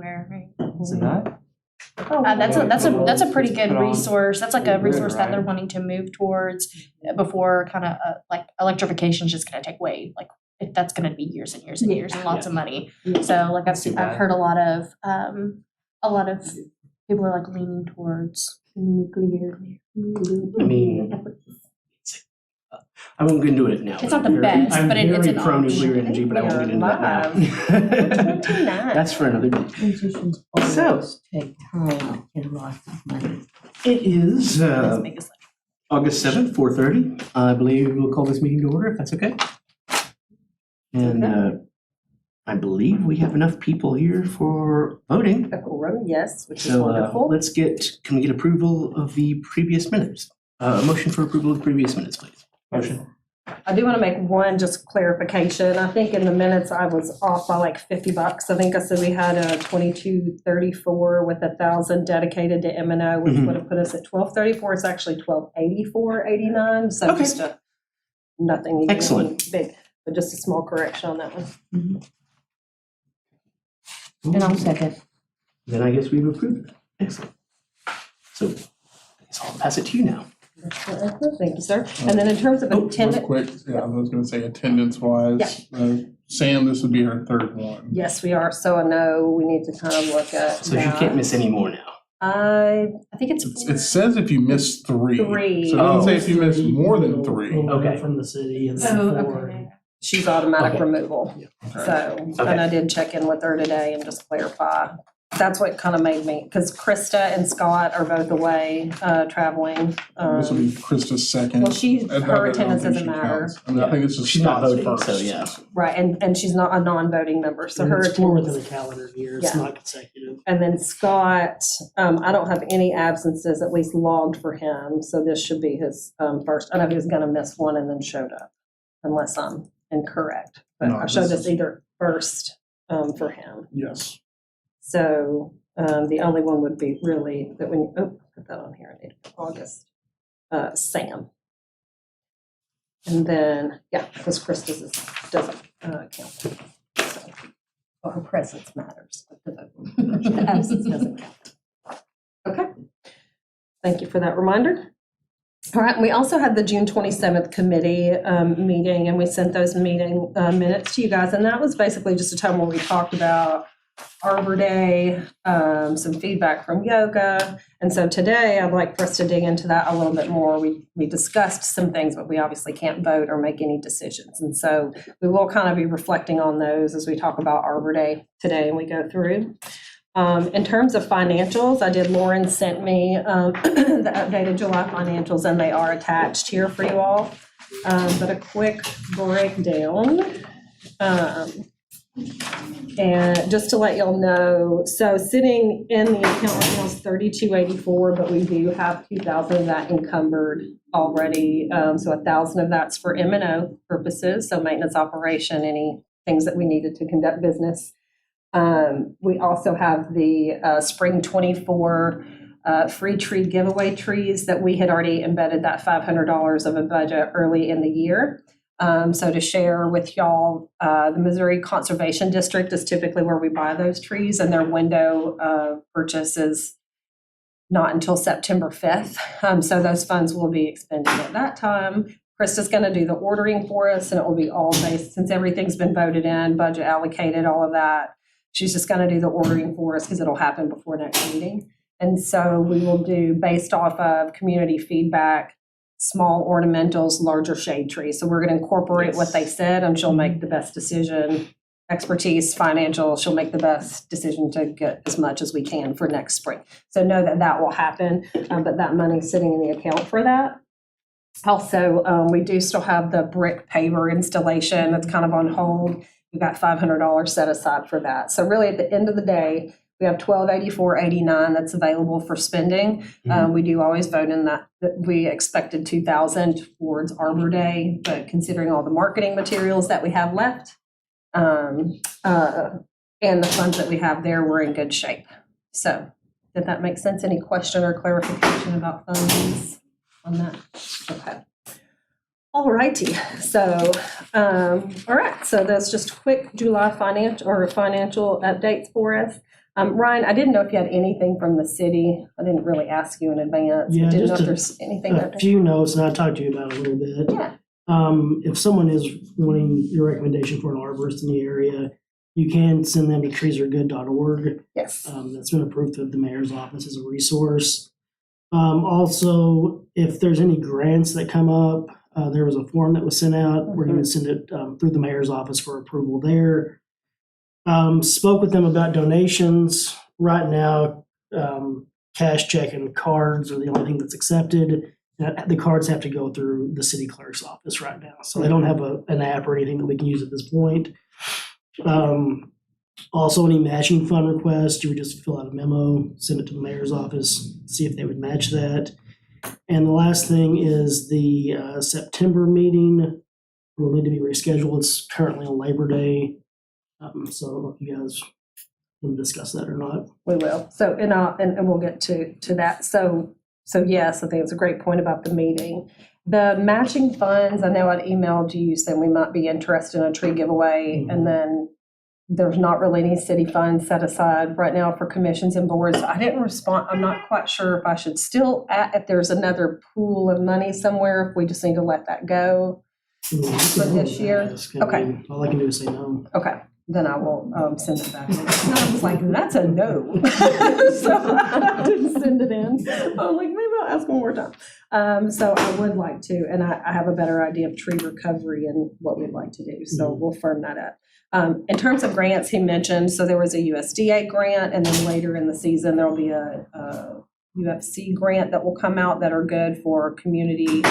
January. Isn't that? That's a pretty good Put on. resource. That's like a resource that they're Right. wanting to move towards before kind of like electrification is just going to take way like if that's going to be years and years and years and lots of money. So like Too I've bad. heard a lot of people are like leaning towards nuclear. I mean, I won't get into it now. It's not the best, but it's an I'm very pro option. nuclear energy, but I won't get into that now. 29. That's for another day. Transitions So- always take time and lots of money. It is Let's make a select. August 7th, 4:30. I believe we'll call this meeting to order, if that's okay. And I believe we have enough people here for voting. A quorum, yes, which is So wonderful. can we get approval of the previous minutes? A motion for approval of the previous minutes, please. Motion. I do want to make one just clarification. I think in the minutes I was off by like $50. I think I said we had a 2234 with 1,000 dedicated to M&O, which Mhm. would have put us at 1234. It's actually 1284.89. So Okay. just nothing even Excellent. big, but just a small correction on that one. And I'll second. Then I guess we've approved it. Excellent. So I guess I'll pass it to you now. Thank you, sir. And then in terms of Oh, Real attendance, quick, yeah, I was gonna say attendance wise, Sam, this would be her third one. yes, we are. So I know we need to kind of look at So you that. can't miss any more now. I I think it's It says if you miss three. Three. So it doesn't say if you miss more than three. Okay. From the city and Oh, then four. okay. she's automatic Okay. removal. So, and I did check in with her today and just clarify. That's what kind of made me, because Krista and Scott are both away, traveling. This will be Krista's second. Well, she, And her I don't attendance think doesn't she matter. counts. I mean, I think it's just She's not Scott's voting, so first. yeah. Right, and she's not a non-voting member, so And her it's four within attendance. a calendar year, it's Yeah. not consecutive. And then Scott, I don't have any absences, at least logged for him, so this should be his first. I know he was gonna miss one and then showed up, unless I'm incorrect. But No, I showed this this is- either first for him. Yes. So the only one would be really that when, put that on here, I need to put August, Sam. And then, yeah, because Krista's doesn't count. So, well, her presence matters, but the absence doesn't count. Okay. Thank you for that reminder. All right, we also had the June 27th committee meeting, and we sent those meeting minutes to you guys, and that was basically just a time where we talked about Arbor Day, some feedback from yoga, and so today I'd like for us to dig into that a little bit more. We discussed some things, but we obviously can't vote or make any decisions, and so we will kind of be reflecting on those as we talk about Arbor Day today and we go through. In terms of financials, Lauren sent me the updated July financials, and they are attached here for you all. But a quick breakdown. And just to let y'all know, so sitting in the account right now is $32.84, but we do have 2,000 of that encumbered already. So 1,000 of that's for M&O purposes, so maintenance operation, any things that we needed to conduct business. We also have the spring 24 free tree giveaway trees that we had already embedded that $500 of a budget early in the year. So to share with y'all, the Missouri Conservation District is typically where we buy those trees, and their window purchase is not until September 5th. So those funds will be expended at that time. Krista's going to do the ordering for us, and it will be all based, since everything's been voted in, budget allocated, all of that. She's just going to do the ordering for us because it'll happen before next meeting. And so we will do, based off of community feedback, small ornamentals, larger shade trees. So we're going to incorporate what they said, and she'll make the best decision. Expertise, financial, she'll make the best decision to get as much as we can for next spring. So know that that will happen, but that money's sitting in the account for that. Also, we do still have the brick paver installation that's kind of on hold. We've got $500 set aside for that. So really, at the end of the day, we have $1,284.89 that's available for spending. We do always vote in that. We expected $2,000 towards Arbor Day, but considering all the marketing materials that we have left and the funds that we have there, we're in good shape. So did that make sense? Any question or clarification about funds on that? Okay. All righty, so, all right, so that's just quick July financial updates for us. Ryan, I didn't know if you had anything from the city. I didn't really ask you in advance. Yeah, Didn't know just if there's anything a that. few notes, and I'll talk to you about it a little bit. Yeah. If someone is wanting your recommendation for an arborist in the area, you can send them to treesaregood.org. Yes. That's been approved through the mayor's office as a resource. Also, if there's any grants that come up, there was a form that was sent out. We're going to send it through the mayor's office for approval there. Spoke with them about donations. Right now, cash, check, and cards are the only thing that's accepted. The cards have to go through the city clerk's office right now. So they don't have an app or anything that we can use at this point. Also, any matching fund requests, you would just fill out a memo, send it to the mayor's office, see if they would match that. And the last thing is the September meeting will need to be rescheduled. It's currently on Labor Day. So I don't know if you guys want to discuss that or not. We will. So, and we'll get to that. So yes, I think it's a great point about the meeting. The matching funds, I know I'd emailed you saying we might be interested in a tree giveaway, and then there's not really any city funds set aside right now for commissions and boards. I didn't respond. I'm not quite sure if I should still, if there's another pool of money somewhere, if we just need to let that go for this year. Okay. All I can do is say no. Okay. Then I will send it back. And I was like, that's a no. So I didn't send it in. I'm like, maybe I'll ask one more time. So I would like to, and I have a better idea of tree recovery and what we'd like to do. So we'll firm that up. In terms of grants, he mentioned, so there was a USDA grant, and then later in the season, there'll be a UFC grant that will come out that are good for community.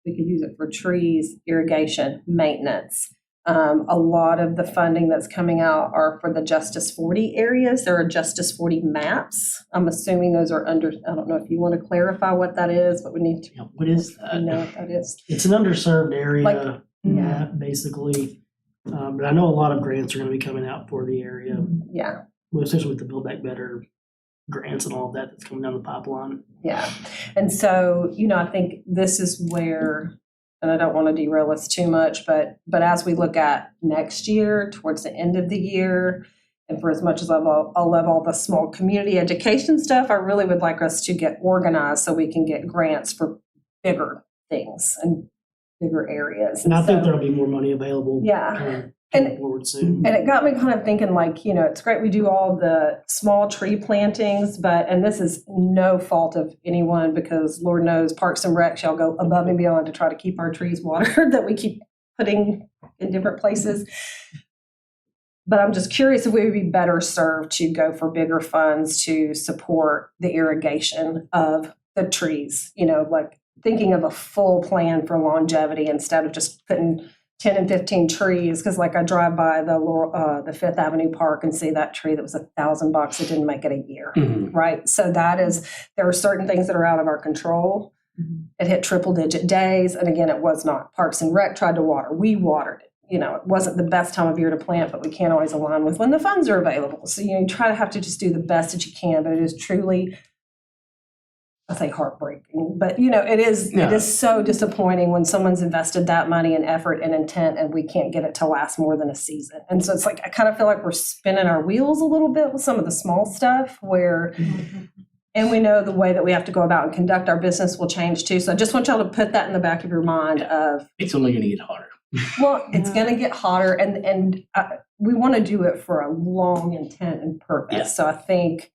We could use it for trees, irrigation, maintenance. A lot of the funding that's coming out are for the Justice 40 areas. There are Justice 40 maps. I'm assuming those are under, I don't know if you want to clarify what that is, but we need to What is that? know what that is. It's an underserved area, Like- basically. But I know a lot of grants are going to be coming out for the area, Yeah. especially with the Build Back Better grants and all of that that's coming down the pipeline. Yeah. And so, I think this is where, and I don't want to derail us too much, but as we look at next year, towards the end of the year, and for as much as I love all the small community education stuff, I really would like us to get organized so we can get grants for bigger things and bigger areas. And I think so- there'll be more money available. Yeah. Coming forward soon. And it got me kind of thinking, like, it's great we do all the small tree plantings, and this is no fault of anyone, because Lord knows Parks and Rec shall go above and beyond to try to keep our trees watered that we keep putting in different places. But I'm just curious if we would be better served to go for bigger funds to support the irrigation of the trees, like thinking of a full plan for longevity instead of just putting 10 and 15 trees, because like I drive by the Fifth Avenue Park and see that tree that was $1,000, it didn't make it a year, right? So there are certain things that are out of our control. It hit triple-digit days, and again, it was not. Parks and Rec tried to water. We watered it. It wasn't the best time of year to plant, but we can't always align with when the funds are available. So you try to have to just do the best that you can, but it is truly, I say heartbreaking, but it is so disappointing when someone's invested that money and effort and intent and we can't get it to last more than a season. And so it's like, I kind of feel like we're spinning our wheels a little bit with some of the small stuff where, and we know the way that we have to go about and conduct our business will change too. So I just want y'all to put that in the back of your mind of, It's only going to get hotter. well, it's going to get hotter, and we want to do it for a long intent and purpose. Yeah. So I think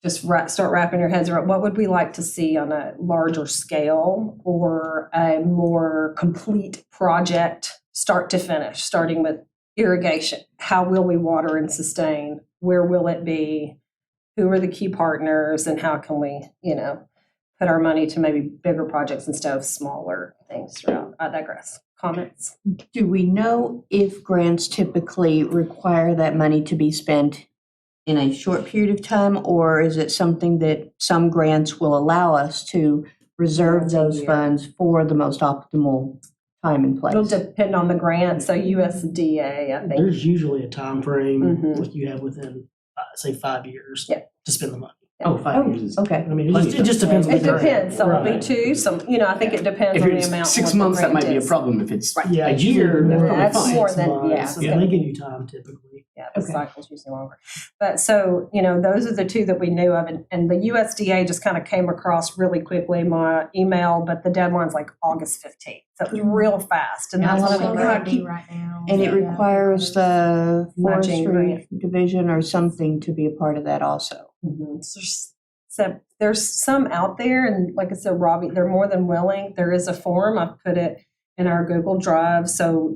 just start wrapping your heads around what would we like to see on a larger scale or a more complete project, start to finish, starting with irrigation. How will we water and sustain? Where will it be? Who are the key partners, and how can we, put our money to maybe bigger projects instead of smaller things throughout? I digress. Comments? Do we know if grants typically require that money to be spent in a short period of time, or is it something that some grants will allow us to reserve those funds for the most optimal time and place? It'll depend on the grant. So USDA, I think. There's usually a time frame Mhm. like you have within, say, 5 years to spend the money. Oh, 5 years is. Okay. I mean, it just depends on the It grant. depends. Some will be Right. 2. Some, I think it depends If on the it's amount. 6 what the months, that grant might be a is. problem. If it's Yeah, a it's usually year, more that's than That's probably fine. more 6 than- months. yeah, I mean, okay. they give you time typically. Yeah, the Okay. cycle's usually longer. But so, those are the two that we knew of. And the USDA just kind of came across really quickly, my email, but the deadline's like August 15th. So it was real fast. And That's that's what what I'm we gonna do right now. And it Yeah. requires the Matching forestry division or something to be a part of that also. So there's some out there, and like I said, Robbie, they're more than willing. There is a form. I've put it in our Google Drive. So,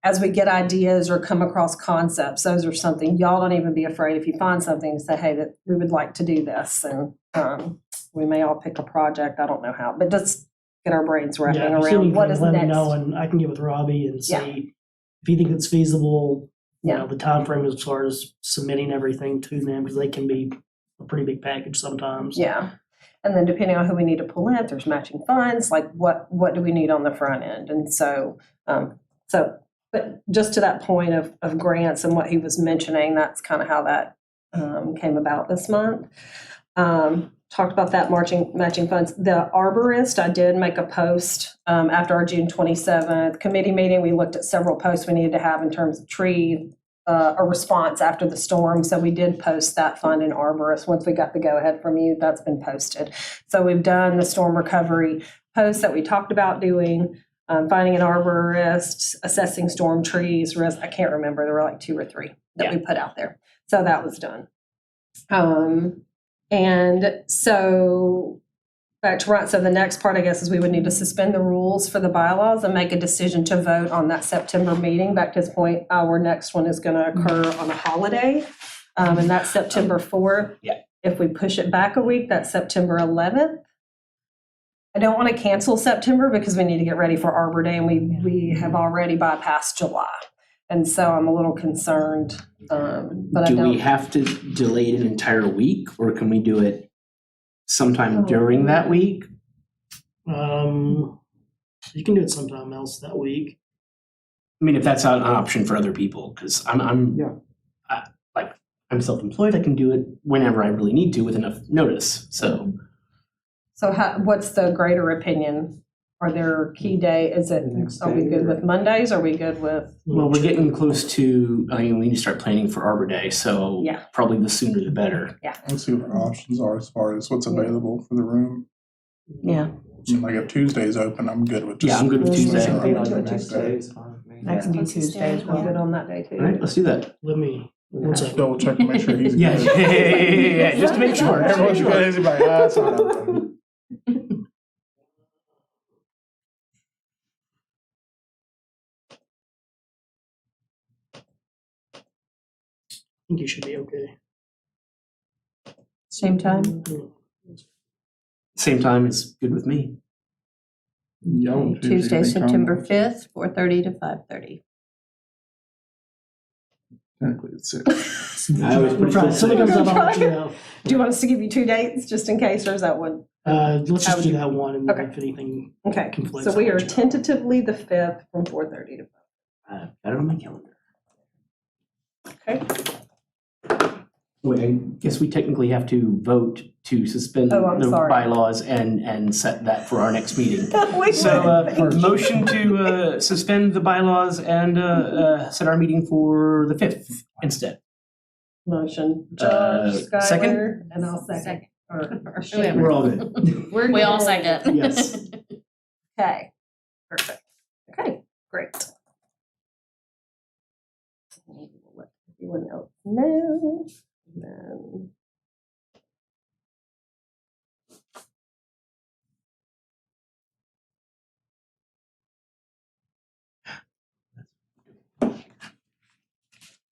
as we get ideas or come across concepts, those are something, y'all don't even be afraid if you find something to say, hey, that we would like to do this. And we may all pick a project. I don't know how, but just get our brains wrapping Yeah, if you see around what is anything, let me next. know, and I can get with Robbie and Yeah. see if you think it's feasible. Yeah. The time frame as far as submitting everything to them, because they can be a pretty big package sometimes. Yeah. And then depending on who we need to pull in, if there's matching funds, like what do we need on the front end? And so, but just to that point of grants and what he was mentioning, that's kind of how that came about this month. Talked about that matching funds. The arborist, I did make a post after our June 27th committee meeting. We looked at several posts we needed to have in terms of tree, a response after the storm. So we did post that fund in arborist. Once we got the go-ahead from you, that's been posted. So we've done the storm recovery post that we talked about doing. Finding an arborist, assessing storm trees. I can't remember. There were like 2 or 3 that we put out there. So that was done. And so back to right. So the next part, I guess, is we would need to suspend the rules for the bylaws and make a decision to vote on that September meeting. Back to this point, our next one is going to occur on a holiday, and that's September 4th. Yeah. If we push it back a week, that's September 11th. I don't want to cancel September because we need to get ready for Arbor Day, and we have already bypassed July. And so I'm a little concerned, but Do we have to delay it an entire week, or can we do it sometime during that week? You can do it sometime else that week. I mean, if that's not an option for other people, because I'm self-employed, I can do it whenever I really need to with enough notice. So what's the greater opinion? Are there key day? Are we good with Mondays? Are we good with? well, we're getting close to. I mean, we need to start planning for Arbor Day, so Yeah. probably the sooner the better. Let's see what our options are as far as what's available for the room. Yeah. I mean, like if Tuesday's open, I'm good with just. Yeah, I'm good with Tuesday. Tuesday. Maybe like Do the it next Tuesday. day is fine with me. I can do Let's Tuesday as I'm well. good on that day too. All right, let's do that. Let me, one second. Double check to make sure he's. Yeah, good. yeah, just to make sure. Everyone's crazy, like, it's not open. I think you should be okay. Same time? Same time is good with me. Yeah, on Tuesday, you think, September Conway? 5th, 4:30 to 5:30. Technically, it's 6. I always put it Right, something comes up, I'll let you know. Do you want us to give you 2 dates just in case, or is that one? Let's How just would do you- that one, and Okay. if anything Okay, conflicts. so we I'll are let you know. tentatively the 5th from 4:30 to 5. Got it on my calendar. Okay. Wait, I guess we technically have to vote to suspend Oh, I'm the sorry. bylaws and set that for our next meeting. Wait, So, thank you. motion to suspend the bylaws and set our meeting for the 5th instead. Motion, Uh, Josh, second? Skylar, and I'll second. Or Whoever. We're all good. We all second. Yes. Okay, perfect. Okay, great. We'll let everyone else know. And then.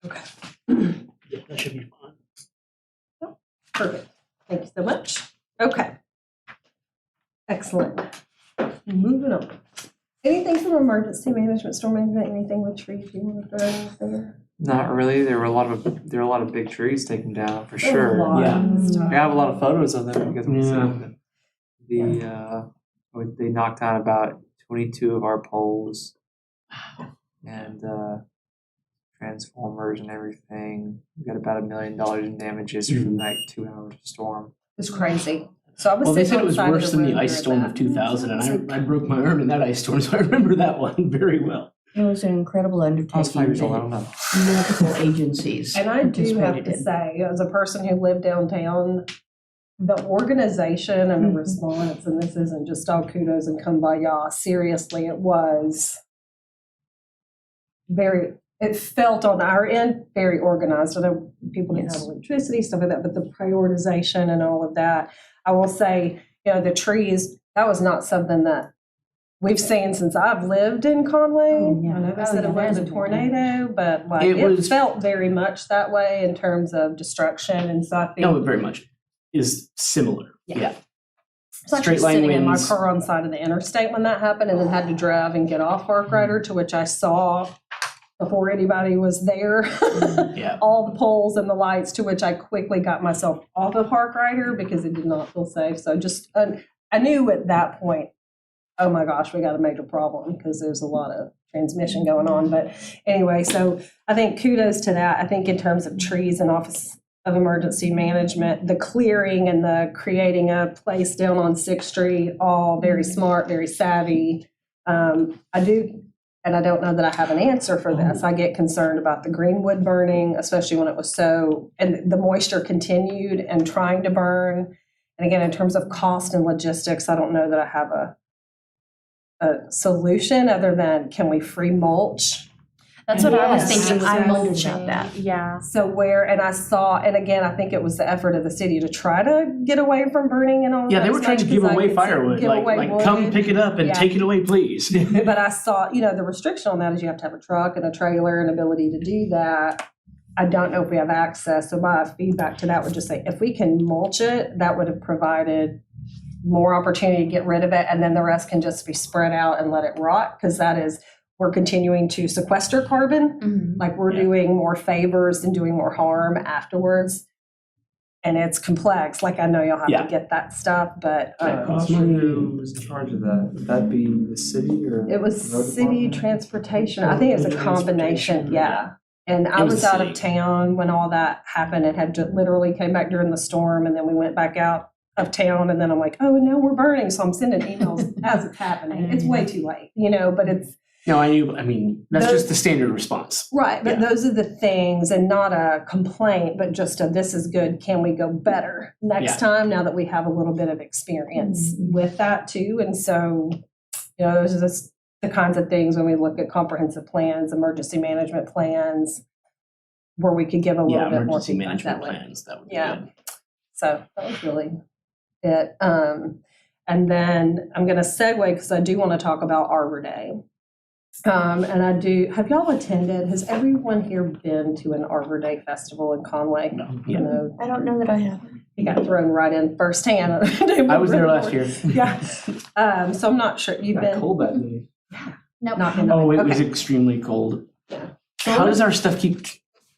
Okay. Yeah, that should be fine. Perfect. Thank you so much. Okay. Excellent. Moving on. Anything from emergency management, storm management, anything with trees you want to throw out there? Not really. There were a lot of big trees taken down for sure. Yeah. I have a lot of photos of them because we see Yeah. them. They knocked down about 22 of our poles and transformers and everything. We got about $1 million in damages from like 2 hours of storm. It's crazy. So I was Well, they sitting said it was on the side of worse the than the road ice during storm that. of 2000, and I broke my arm in that ice storm, so I remember that one very well. It was an incredible I was 5 undertaking years old, I don't that know. multiple agencies And I do have participated to in. say, as a person who lived downtown, the organization and the Mhm. response, and this isn't just all kudos and kumbaya, seriously, it was it felt on our end very organized. I know people didn't have Yes. electricity, stuff like that, but the prioritization and all of that. I will say, the trees, that was not something that we've seen since I've lived in Conway. Oh, yeah. I know they Oh, said yeah, it was there's a a big tornado, but like It it was- felt very much that way in terms of destruction. And so I think No, it very much is similar. Yeah. It's actually Straight line sitting in my winds. car on the side of the interstate when that happened, and then had to drive and get off Park Rider, to which I saw before anybody was there. Yeah. All the poles and the lights, to which I quickly got myself off of Park Rider because it did not feel safe. So just, I knew at that point, oh my gosh, we got a major problem because there's a lot of transmission going on. But anyway, so I think kudos to that. I think in terms of trees and Office of Emergency Management, the clearing and the creating a place down on 6th Street, all very smart, very savvy. I do, and I don't know that I have an answer for this. I get concerned about the greenwood burning, especially when it was and the moisture continued and trying to burn. And again, in terms of cost and logistics, I don't know that I have a solution other than, can we free mulch? That's what I was Yes, thinking, I I'm wondered mulching. about that. Yeah. So and I saw, and again, I think it was the effort of the city to try to get away from burning and all that. Yeah, they were as trying much to give as I away could see. firewood, Give away like come wood. pick it up and Yeah. take it away, please. But I saw, the restriction on that is you have to have a truck and a trailer and ability to do that. I don't know if we have access, so my feedback to that would just say, if we can mulch it, that would have provided more opportunity to get rid of it, and then the rest can just be spread out and let it rot, because we're continuing to sequester carbon. Mhm. Like we're Yeah. doing more favors and doing more harm afterwards. And it's complex. Like I know you'll have Yeah. to get that stuff, but Yeah. I'm not sure who was in charge of that. Would that be the city or? it was road city department? transportation. I think it was a combination, Transportation, yeah. And I It was was the out of city. town when all that happened and had literally came back during the storm, and then we went back out of town, and then I'm like, oh, and now we're burning. So I'm sending emails as it's happening. It's way too late, but it's No, I mean, that's Those- just the standard response. right. But Yeah. those are the things, and not a complaint, but just this is good. Can we go better next time now that we have a little bit of experience with that too? And so, those are the kinds of things when we look at comprehensive plans, emergency management plans, where we could give a little Yeah, bit more emergency feedback management that way. plans, that would be Yeah. good. So that was really it. And then I'm going to segue because I do want to talk about Arbor Day. And I do. Have y'all attended? Has everyone here been to an Arbor Day festival in Conway? No, You yeah. know, I don't know that I have. he got thrown right in firsthand. I was there last year. Yeah. So I'm not sure you've Got been. cold that day. Nope. Not been. Oh, it was Okay. extremely cold. Yeah. How does our stuff keep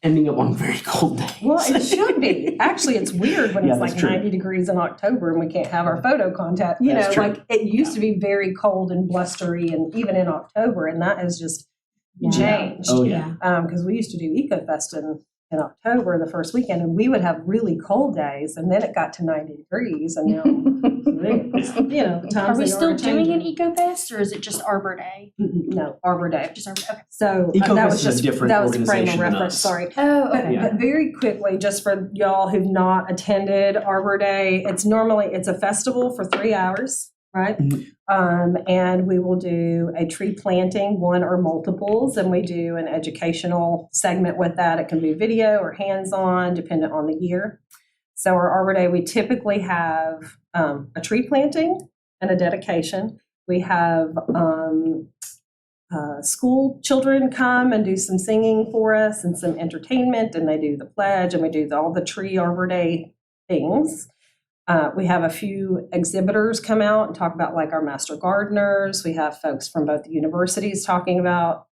ending up on very cold days? Well, it should be. Actually, it's weird when Yeah, it's like that's true. 90 degrees in October and we can't have our photo contact. That's true. Like it used to be very cold and blustery, and even in October, and that has just changed. Oh, yeah. Because we used to do EcoFest in October, the first weekend, and we would have really cold days, and then it got to 90 degrees, and now, times Are we they still doing an changing. EcoFest, or is it just Arbor Day? No, Arbor Day. Just Arbor, okay. So EcoFest that was is a just different that was frame of organization than reference. us. Sorry. Oh, But, okay. but very quickly, just for y'all who've not attended Arbor Day, it's a festival for 3 hours, right? Mhm. And we will do a tree planting, one or multiples, and we do an educational segment with that. It can be video or hands-on, dependent on the year. So our Arbor Day, we typically have a tree planting and a dedication. We have school children come and do some singing for us and some entertainment, and they do the pledge, and we do all the tree Arbor Day things. We have a few exhibitors come out and talk about like our master gardeners. We have folks from both the universities talking about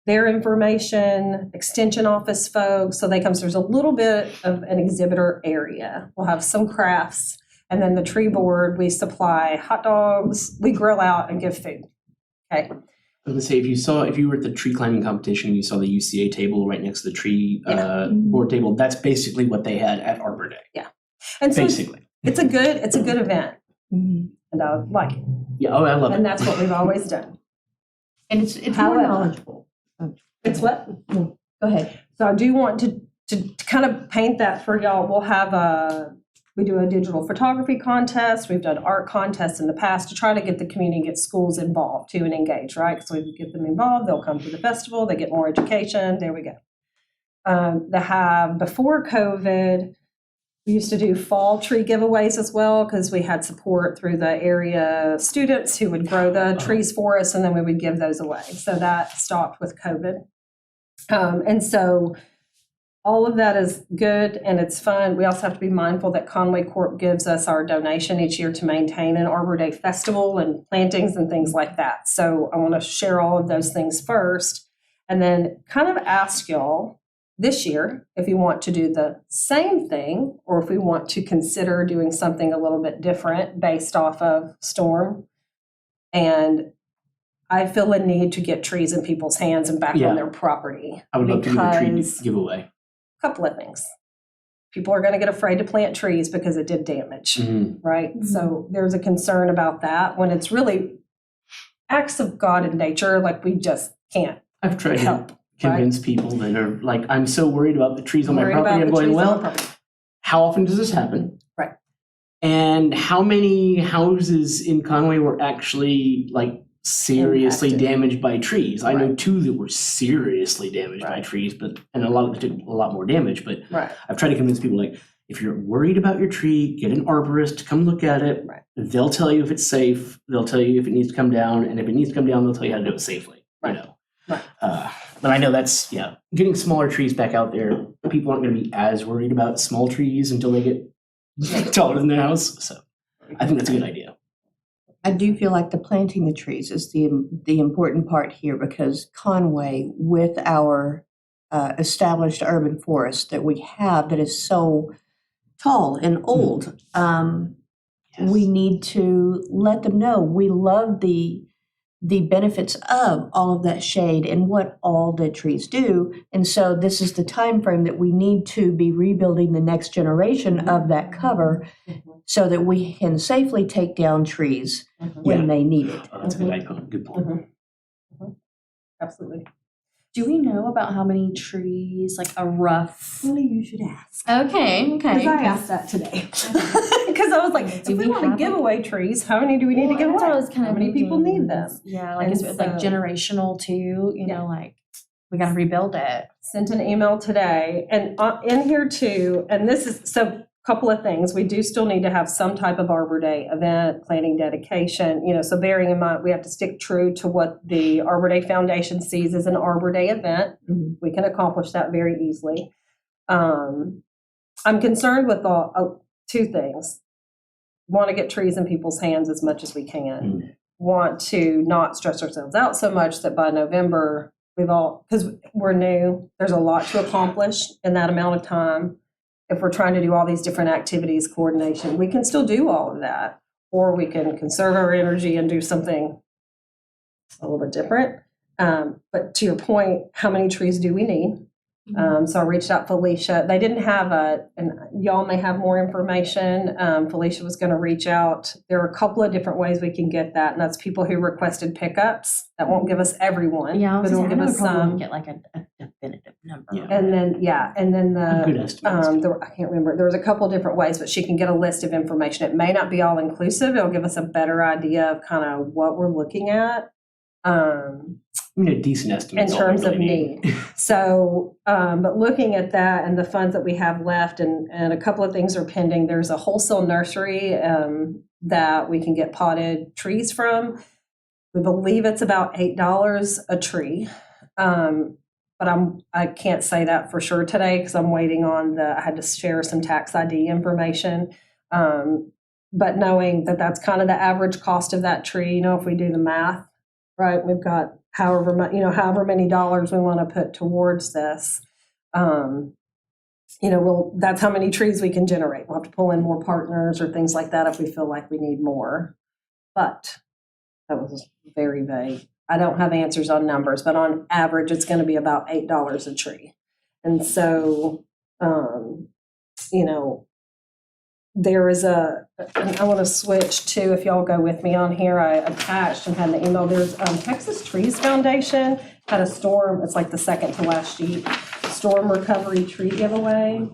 their information, extension office folks. So they come, so there's a little bit of an exhibitor area. We'll have some crafts, and then the tree board, we supply hot dogs, we grill out and give food. Okay. I was gonna say, if you were at the tree climbing competition, you saw the UCA table right next to the tree board table. That's basically what they had at Arbor Day. And so Basically. it's a good event, and I like it. Yeah. Oh, I love it. And that's what we've always done. And it's more However- knowledgeable. It's what? Go ahead. So I do want to kind of paint that for y'all. We'll have we do a digital photography contest. We've done art contests in the past to try to get the community, get schools involved too and engaged, right? So we get them involved, they'll come to the festival, they get more education, there we go. Before COVID, we used to do fall tree giveaways as well because we had support through the area students who would grow the trees for us, and then we would give those away. So that stopped with COVID. And so all of that is good and it's fun. We also have to be mindful that Conway Corp gives us our donation each year to maintain an Arbor Day festival and plantings and things like that. So I want to share all of those things first and then kind of ask y'all this year if you want to do the same thing or if we want to consider doing something a little bit different based off of storm. And I feel a need to get trees in people's hands and back Yeah. on their property. I would love to do a tree because- giveaway. Couple of things. People are going to get afraid to plant trees because it did damage, right? So there's a concern about that when it's really acts of God in nature, like we just can't I've tried help. to convince people that are like, I'm so worried about the trees on my Worried property. about I'm the going, trees on well, the property. how often does this happen? Right. And how many houses in Conway were actually like seriously Impacted. damaged by trees? I know Right. 2 that were seriously damaged by Right. trees, and a lot of them took a lot more damage. But Right. I've tried to convince people like, if you're worried about your tree, get an arborist to come look at it. Right. They'll tell you if it's safe. They'll tell you if it needs to come down, and if it needs to come down, they'll tell you how to do it safely. Right. You know. Right. But I know that's getting smaller trees back out there. People aren't going to be as worried about small trees until they get taller than their house. So I think that's a good idea. I do feel like the planting the trees is the important part here because Conway, with our established urban forest that we have that is so tall and old, we need to let them know we love the benefits of all of that shade and what all the trees do. And so this is the time frame that we need to be rebuilding the next generation of that cover so that we can safely take down trees when they need it. Oh, that's a good idea. Good point. Absolutely. Do we know about how many trees, like a rough? Funny you should ask. Okay. Because I asked that today. Because I was like, if Do we we want to have give a- away trees, how many do we need to give That's away? what I was kind How of many people thinking. need them? Yeah, like And is it like so- generational too? You Yeah. know, like we got to rebuild it. Sent an email today and in here too, and this is, so couple of things. We do still need to have some type of Arbor Day event, planting dedication, so bearing in mind, we have to stick true to what the Arbor Day Foundation sees as an Arbor Day event. Mhm. We can accomplish that very easily. I'm concerned with 2 things. Want to get trees in people's hands as much as we can. Want to not stress ourselves out so much that by November, because we're new, there's a lot to accomplish in that amount of time. If we're trying to do all these different activities, coordination, we can still do all of that, or we can conserve our energy and do something a little bit different. But to your point, how many trees do we need? So I reached out to Felicia. They didn't have and y'all may have more information. Felicia was going to reach out. There are a couple of different ways we can get that, and that's people who requested pickups. That won't give us everyone, Yeah, I but was it'll gonna give say, I know us we probably some. won't get like a definitive number. Yeah. And then the Good estimate. I can't remember. There was a couple different ways, but she can get a list of information. It may not be all inclusive. It'll give us a better idea of kind of what we're looking at. A decent estimate. In is all we terms of really need. need. So, but looking at that and the funds that we have left, and a couple of things are pending. There's a wholesale nursery that we can get potted trees from. We believe it's about $8 a tree. But I can't say that for sure today because I'm waiting on I had to share some tax ID information. But knowing that that's kind of the average cost of that tree, if we do the math, right, we've got however many dollars we want to put towards this. That's how many trees we can generate. We'll have to pull in more partners or things like that if we feel like we need more. But that was very vague. I don't have answers on numbers, but on average, it's going to be about $8 a tree. And so, there is and I want to switch to, if y'all go with me on here, I attached and had the email, there's Texas Trees Foundation had a storm, it's like the second to last sheet, storm recovery tree giveaway.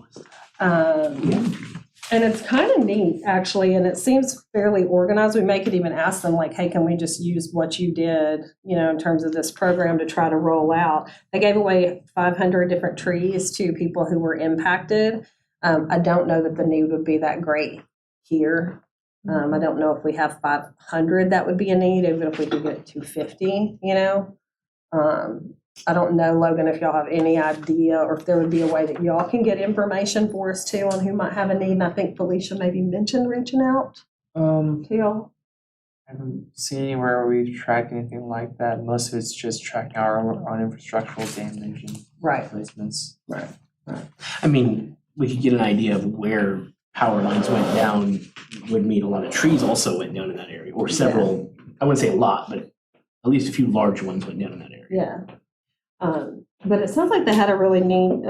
And it's kind of neat, actually, and it seems fairly organized. We may could even ask them, like, hey, can we just use what you did, in terms of this program to try to roll out? They gave away 500 different trees to people who were impacted. I don't know that the need would be that great here. I don't know if we have 500 that would be a need, even if we could get 250, I don't know, Logan, if y'all have any idea, or if there would be a way that y'all can get information for us too on who might have a need. And I think Felicia maybe mentioned reaching out to y'all. I haven't seen anywhere where we've tracked anything like that. Most of it's just tracking our own infrastructural damage and replacements. Right. I mean, we could get an idea of where power lines went down would mean a lot of trees also went down in that area, or several, I wouldn't say a lot, but at least a few large ones went down in that area. Yeah. But it sounds like they had a really neat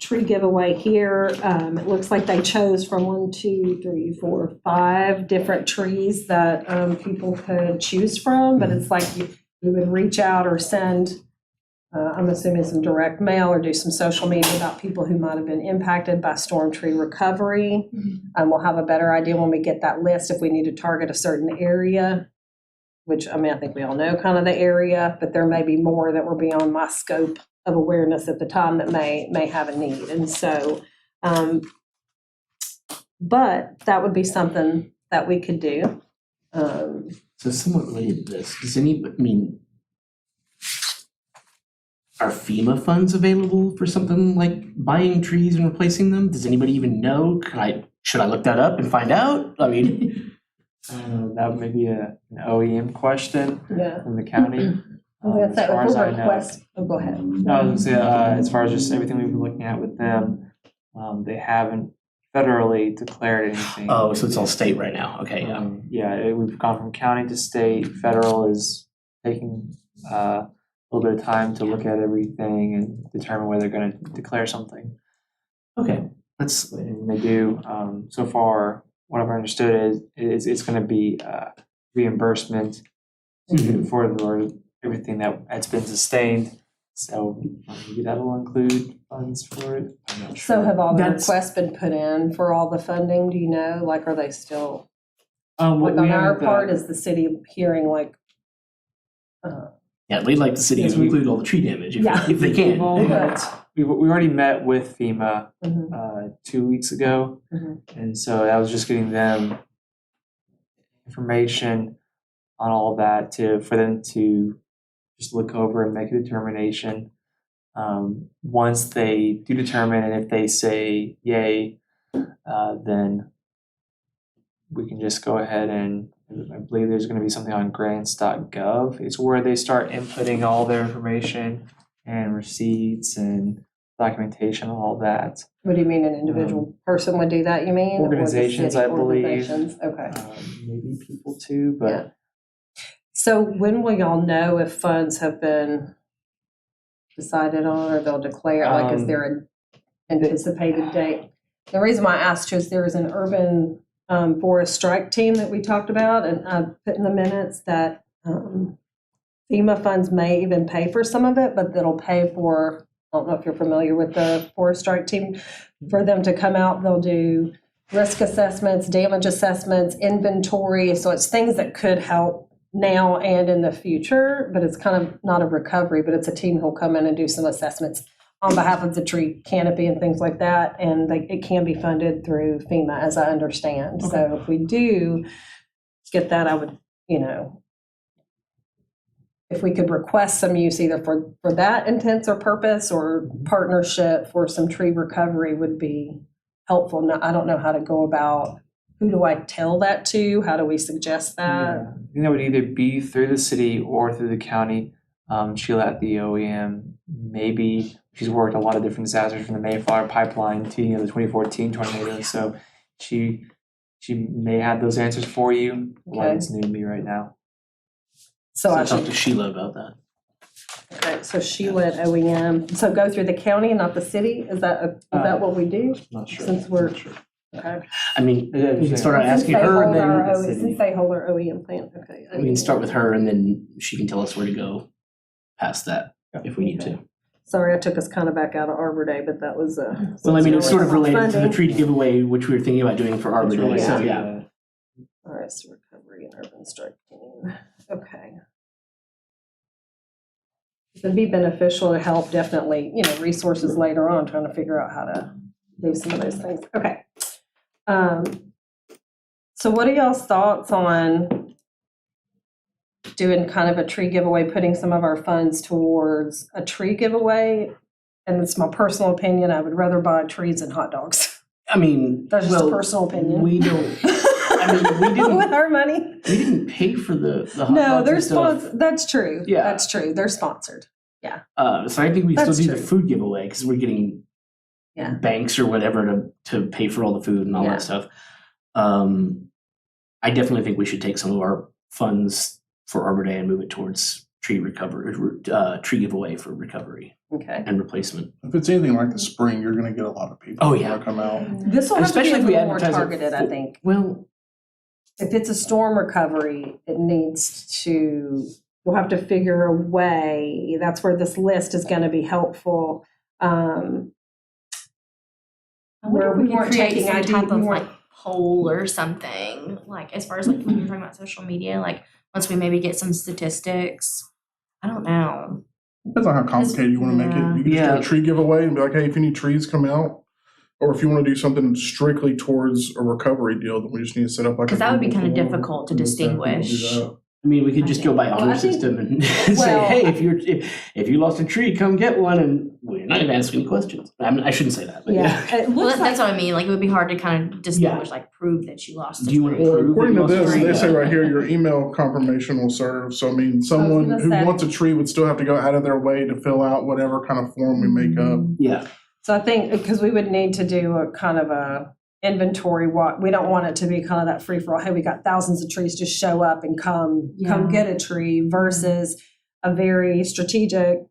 tree giveaway here. It looks like they chose from 1, 2, 3, 4, 5 different trees that people could choose from. But it's like we would reach out or send, I'm assuming, some direct mail or do some social media about people who might have been impacted by storm tree recovery. We'll have a better idea when we get that list if we need to target a certain area. Which, I think we all know kind of the area, but there may be more that were beyond my scope of awareness at the time that may have a need. And so, but that would be something that we could do. So somewhat related to this, are FEMA funds available for something like buying trees and replacing them? Does anybody even know? Should I look that up and find out? That may be an OEM question from the county. As far as I know. Go ahead. No, I was gonna say, as far as just everything we've been looking at with them, they haven't federally declared anything. Oh, so it's all state right now. Okay, yeah. We've gone from county to state. Federal is taking a little bit of time to look at everything and determine whether they're going to declare something. Okay, And they do. So far, what I've understood is it's going to be reimbursement for everything that's been sustained. So maybe that'll include funds for it. I'm not sure. So have all the requests been put in for all the funding? Do you know? Like, are they still, on our part, is the city hearing yeah, we'd like the city to include all the tree damage if they can. We've already met with FEMA 2 weeks ago, and so I was just getting them information on all that for them to just look over and make a determination. Once they do determine, and if they say yay, then we can just go ahead and I believe there's going to be something on grants.gov. It's where they start inputting all their information and receipts and documentation, all that. what do you mean an individual person would do that, you mean? Or the Organizations, city I believe. organizations? Okay. Maybe people too, but Yeah. So when will y'all know if funds have been decided on or they'll declare, is there an anticipated date? The reason why I asked you is there is an urban forest strike team that we talked about, and I put in the minutes that FEMA funds may even pay for some of it, but that'll pay for, I don't know if you're familiar with the forest strike team, for them to come out, they'll do risk assessments, damage assessments, inventory, so it's things that could help now and in the future, but it's kind of not a recovery, but it's a team who'll come in and do some assessments on behalf of the tree canopy and things like that, and it can be funded through FEMA, as I understand. Okay. So if we do get that, I would, if we could request some use either for that intents or purpose or partnership for some tree recovery would be helpful. Now, I don't know how to go about, who do I tell that to? How do we suggest that? I think that would either be through the city or through the county. Sheila at the OEM, maybe she's worked a lot of different disasters from the Mayflower pipeline to the 2014 tornado. So she may have those answers for you. A lot of it's new to me right now. So I talk should, to Sheila about that. okay, so Sheila at OEM. So go through the county and not the city? Is that what we do? Not sure. Since we're, Okay. I mean, we can start out asking her and then, Since they hold our OE implant, okay. we can start with her and then she can tell us where to go past that if we need to. Sorry, I took us kind of back out of Arbor Day, but that was Well, I mean, it's sort of Funding. related to the tree giveaway, which we were thinking about doing for Arbor It's Day, related so to yeah. that. All right, so recovery and urban striking. Okay. It'd be beneficial to help definitely, resources later on, trying to figure out how to do some of those things. Okay. So what are y'all's thoughts on doing kind of a tree giveaway, putting some of our funds towards a tree giveaway? And it's my personal opinion, I would rather buy trees than hot dogs. I mean, That's just a well, personal opinion. we don't, I mean, we didn't, With our money. we didn't pay for the hot No, dogs they're and stuff. sponsored. That's true. Yeah. That's true. They're sponsored. So I think we still That's do the true. food giveaway because we're getting Yeah. banks or whatever to pay for all the food and all Yeah. that stuff. I definitely think we should take some of our funds for Arbor Day and move it towards tree recovery, tree giveaway for recovery Okay. and replacement. If it's anything like the spring, you're gonna get a lot of people. Oh, who yeah. wanna come out. This will have to be Especially a if we little more advertise it targeted, I full- think. Well, If it's a storm recovery, it needs to, we'll have to figure a way. That's where this list is going to be helpful. I wonder Where if we we could weren't create taking some ID, type we of weren't- like poll or something, like as far as like when you're talking about social media, like once we maybe get some statistics. I don't know. Depends on how complicated you wanna make it. You can just do Yeah. a tree giveaway and be like, hey, if you need trees, come out. Or if you wanna do something strictly towards a recovery deal, then we just need to set up like a. 'Cause that would be Google kinda form difficult to and just have people do distinguish. that. I mean, we could just go by Well, honor I think- system and say, well, hey, if you lost a tree, come get one, and we're not gonna ask any questions. I shouldn't say that, but yeah. It Well, looks that's like, what I mean. Like it would be hard to kind of distinguish, like prove that you lost. Do you want to Well, prove that according you to lost a this, tree? they say right here, your email confirmation will serve. So I mean, someone gonna who say- wants a tree would still have to go out of their way to fill out whatever kind of form we make up. Yeah, so I think, because we would need to do a kind of a inventory, we don't want it to be kind of that free for all, hey, we got thousands of trees, just show up and come Yeah. get a tree, versus a very strategic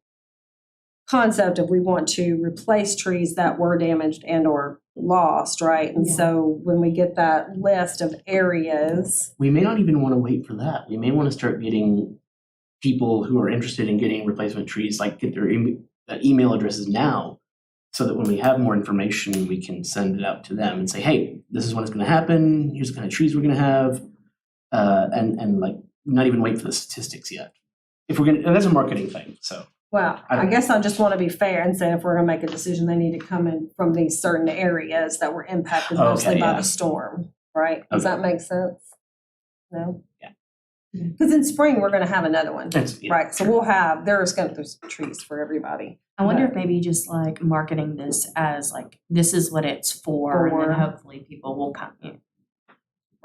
concept of we want to replace trees that were damaged and or lost, right? And Yeah. so when we get that list of areas, we may not even want to wait for that. We may want to start getting people who are interested in getting replacement trees, like get their email addresses now, so that when we have more information, we can send it out to them and say, hey, this is when it's going to happen. Here's the kind of trees we're going to have, and like not even wait for the statistics yet. If we're going to, and that's a marketing thing. So well, I guess I just want to be fair and say if we're going to make a decision, they need to come in from these certain areas that were impacted Okay, mostly by yeah. the storm, right? Does Okay. that make sense? No? Yeah. Because in spring, we're going to have another one, that's yeah, right? So sure. we'll have, there's trees for everybody. I wonder if maybe just like marketing this as like this is what it's for, and For. then hopefully people will come.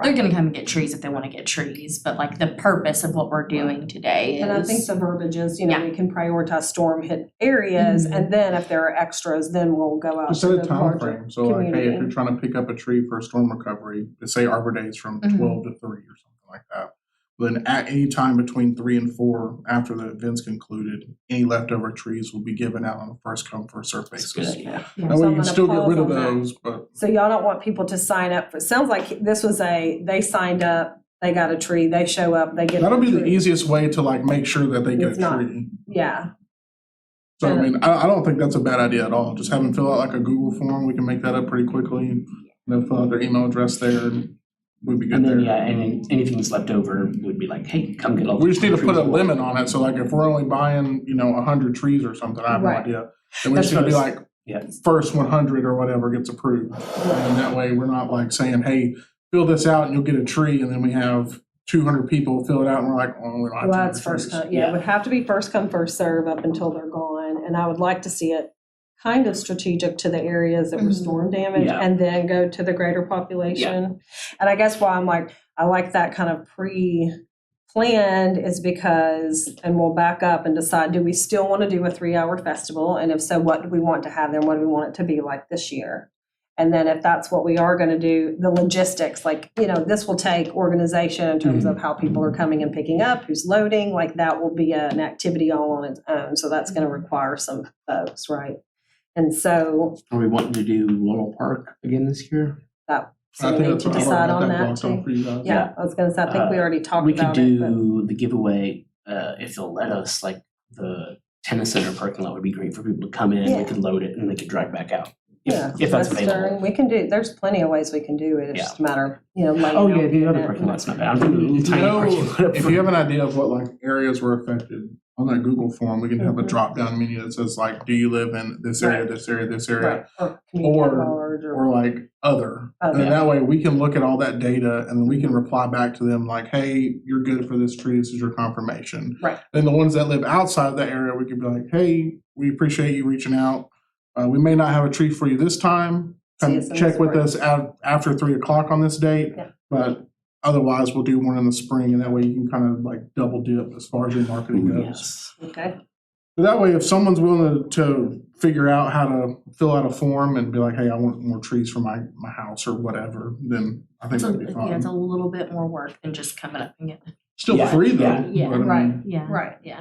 They're gonna come and get trees if they want to get trees, but like the purpose of what we're doing today is. And I think the verbiage is, Yeah. we can prioritize storm hit areas, and then if there are extras, then we'll go out Just to set a the time larger frame. So like, hey, if community. you're trying to pick up a tree for a storm recovery, let's say Arbor Day is from Mhm. 12 to 3 or something like that. Then at any time between 3 and 4 after the event's concluded, any leftover trees will be given out on a first come, first served That's basis. good. Yeah. That So way I'm you can gonna still get pause rid of on that. those, but So y'all don't want people to sign up for, sounds like this was they signed up, they got a tree, they show up, they get. that'll the be the tree. easiest way to like make sure that they get It's a not. tree. Yeah, So I mean, I don't think that's a bad idea at all. Just have them fill out like a Google form. We can make that up pretty quickly. They'll fill out their email address there and we'd be good And then there. yeah, and then anything that's left over would be like, hey, come get all. We just need to the put a trees. limit on it. So like if we're only buying, 100 trees or something, I have no Right. idea. Then we That's just need to be what I like, Yeah, first 100 or whatever gets approved. And that way we're not like saying, hey, fill this out and you'll get a tree. And then we have 200 people fill it out and we're like, oh, we don't have well, 200 that's first trees. come, yeah, it would have to be first come, first serve up until they're gone, and I would like to see it kind of strategic to the areas that were Mhm. storm damage, Yeah. and then go to the greater population. And I guess why I'm like, I like that kind of pre-planned is because, and we'll back up and decide, do we still want to do a 3-hour festival? And if so, what do we want to have there? What do we want it to be like this year? And then if that's what we are going to do, the logistics, like, this will take organization in terms of how people are coming and picking up, who's loading, like that will be an activity all on its own. So that's going to require some folks, right? And so are we wanting to do Laurel Park again this year? that So I we think need that's to what I've decide on got that blocked off too. for you guys. Yeah, I was gonna say, I think we already talked We could about it, but. do the giveaway, if they'll let us, like the tennis center parking lot would be great for people to come in, Yeah. we could load it and they could drive back out. Yeah, If that's Western, available. we can do, there's plenty of ways we can do it, it's Yeah. just a matter of, laying Oh, out yeah, the other event. parking lot's not bad. I'm thinking a little Do you tiny know, parking lot up if you have an idea of what like areas were affected, on that Google form, we can have a Mhm. drop down menu that says like, do you live in this area, this area, this area? Right, or community at Or- large, or, Or like other. And then that way we can look at all that data and then we can reply back to them like, hey, you're good for this tree, this is your confirmation. Right. Then the ones that live outside that area, we could be like, hey, we appreciate you reaching out. We may not have a tree for you this time. See Come us in the check with spring. us after 3:00 on this date. Yeah. But otherwise, we'll do one in the spring, and that way you can kind of like double dip as far as your marketing Ooh, goes. yes. okay, So that way, if someone's willing to figure out how to fill out a form and be like, hey, I want more trees for my house or whatever, then I think It's a, that'd be yeah, it's a fine. little bit more work than just coming up and getting. Still Yeah, free though. yeah. Yeah, but I mean, right. Yeah. Right. Yeah.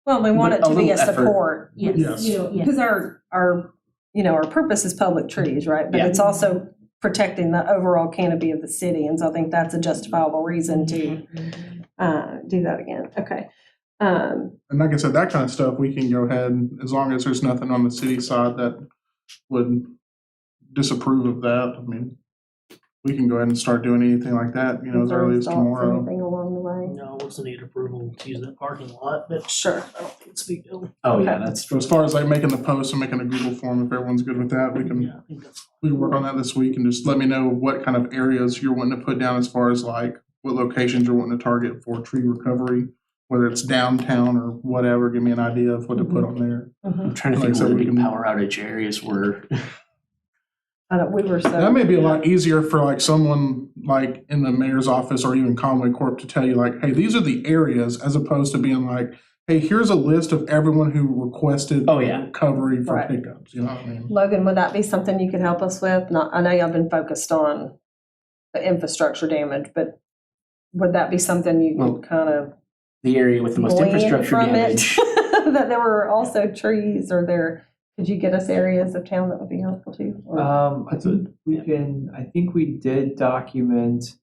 Well, we want it But to a be a little effort. support. Yes. Yes. Yeah. Because our our purpose is public trees, right? But Yeah. it's also protecting the overall canopy of the city, and so I think that's a justifiable reason to do that again. Okay. And like I said, that kind of stuff, we can go ahead, as long as there's nothing on the city side that would disapprove of that. I mean, we can go ahead and start doing anything like that, as early as tomorrow. Anything along the way? No, what's the need approval to use that parking lot, but Sure. I don't think it's a big deal. Oh, yeah, that's So as far as like making the post and making a Google form, if everyone's good with that, we can Yeah, I think that's. we can work on that this week and just let me know what kind of areas you're wanting to put down as far as like what locations you're wanting to target for tree recovery, whether it's downtown or whatever. Give me an idea of what to put on there. Mhm. I'm trying to Like think I said, where the we big can- power outage areas were. We were so. That may be a lot easier for like someone like in the mayor's office or even Conway Corp to tell you like, hey, these are the areas, as opposed to being like, hey, here's a list of everyone who requested Oh, yeah. recovery for Right. pickups. You know what I mean? Logan, would that be something you could help us with? Not, I know y'all been focused on the infrastructure damage, but would that be something you Well, could kind of The area with the most glean infrastructure from damage. it? That there were also trees, or could you get us areas of town that would be helpful too? Or- I think I think we did document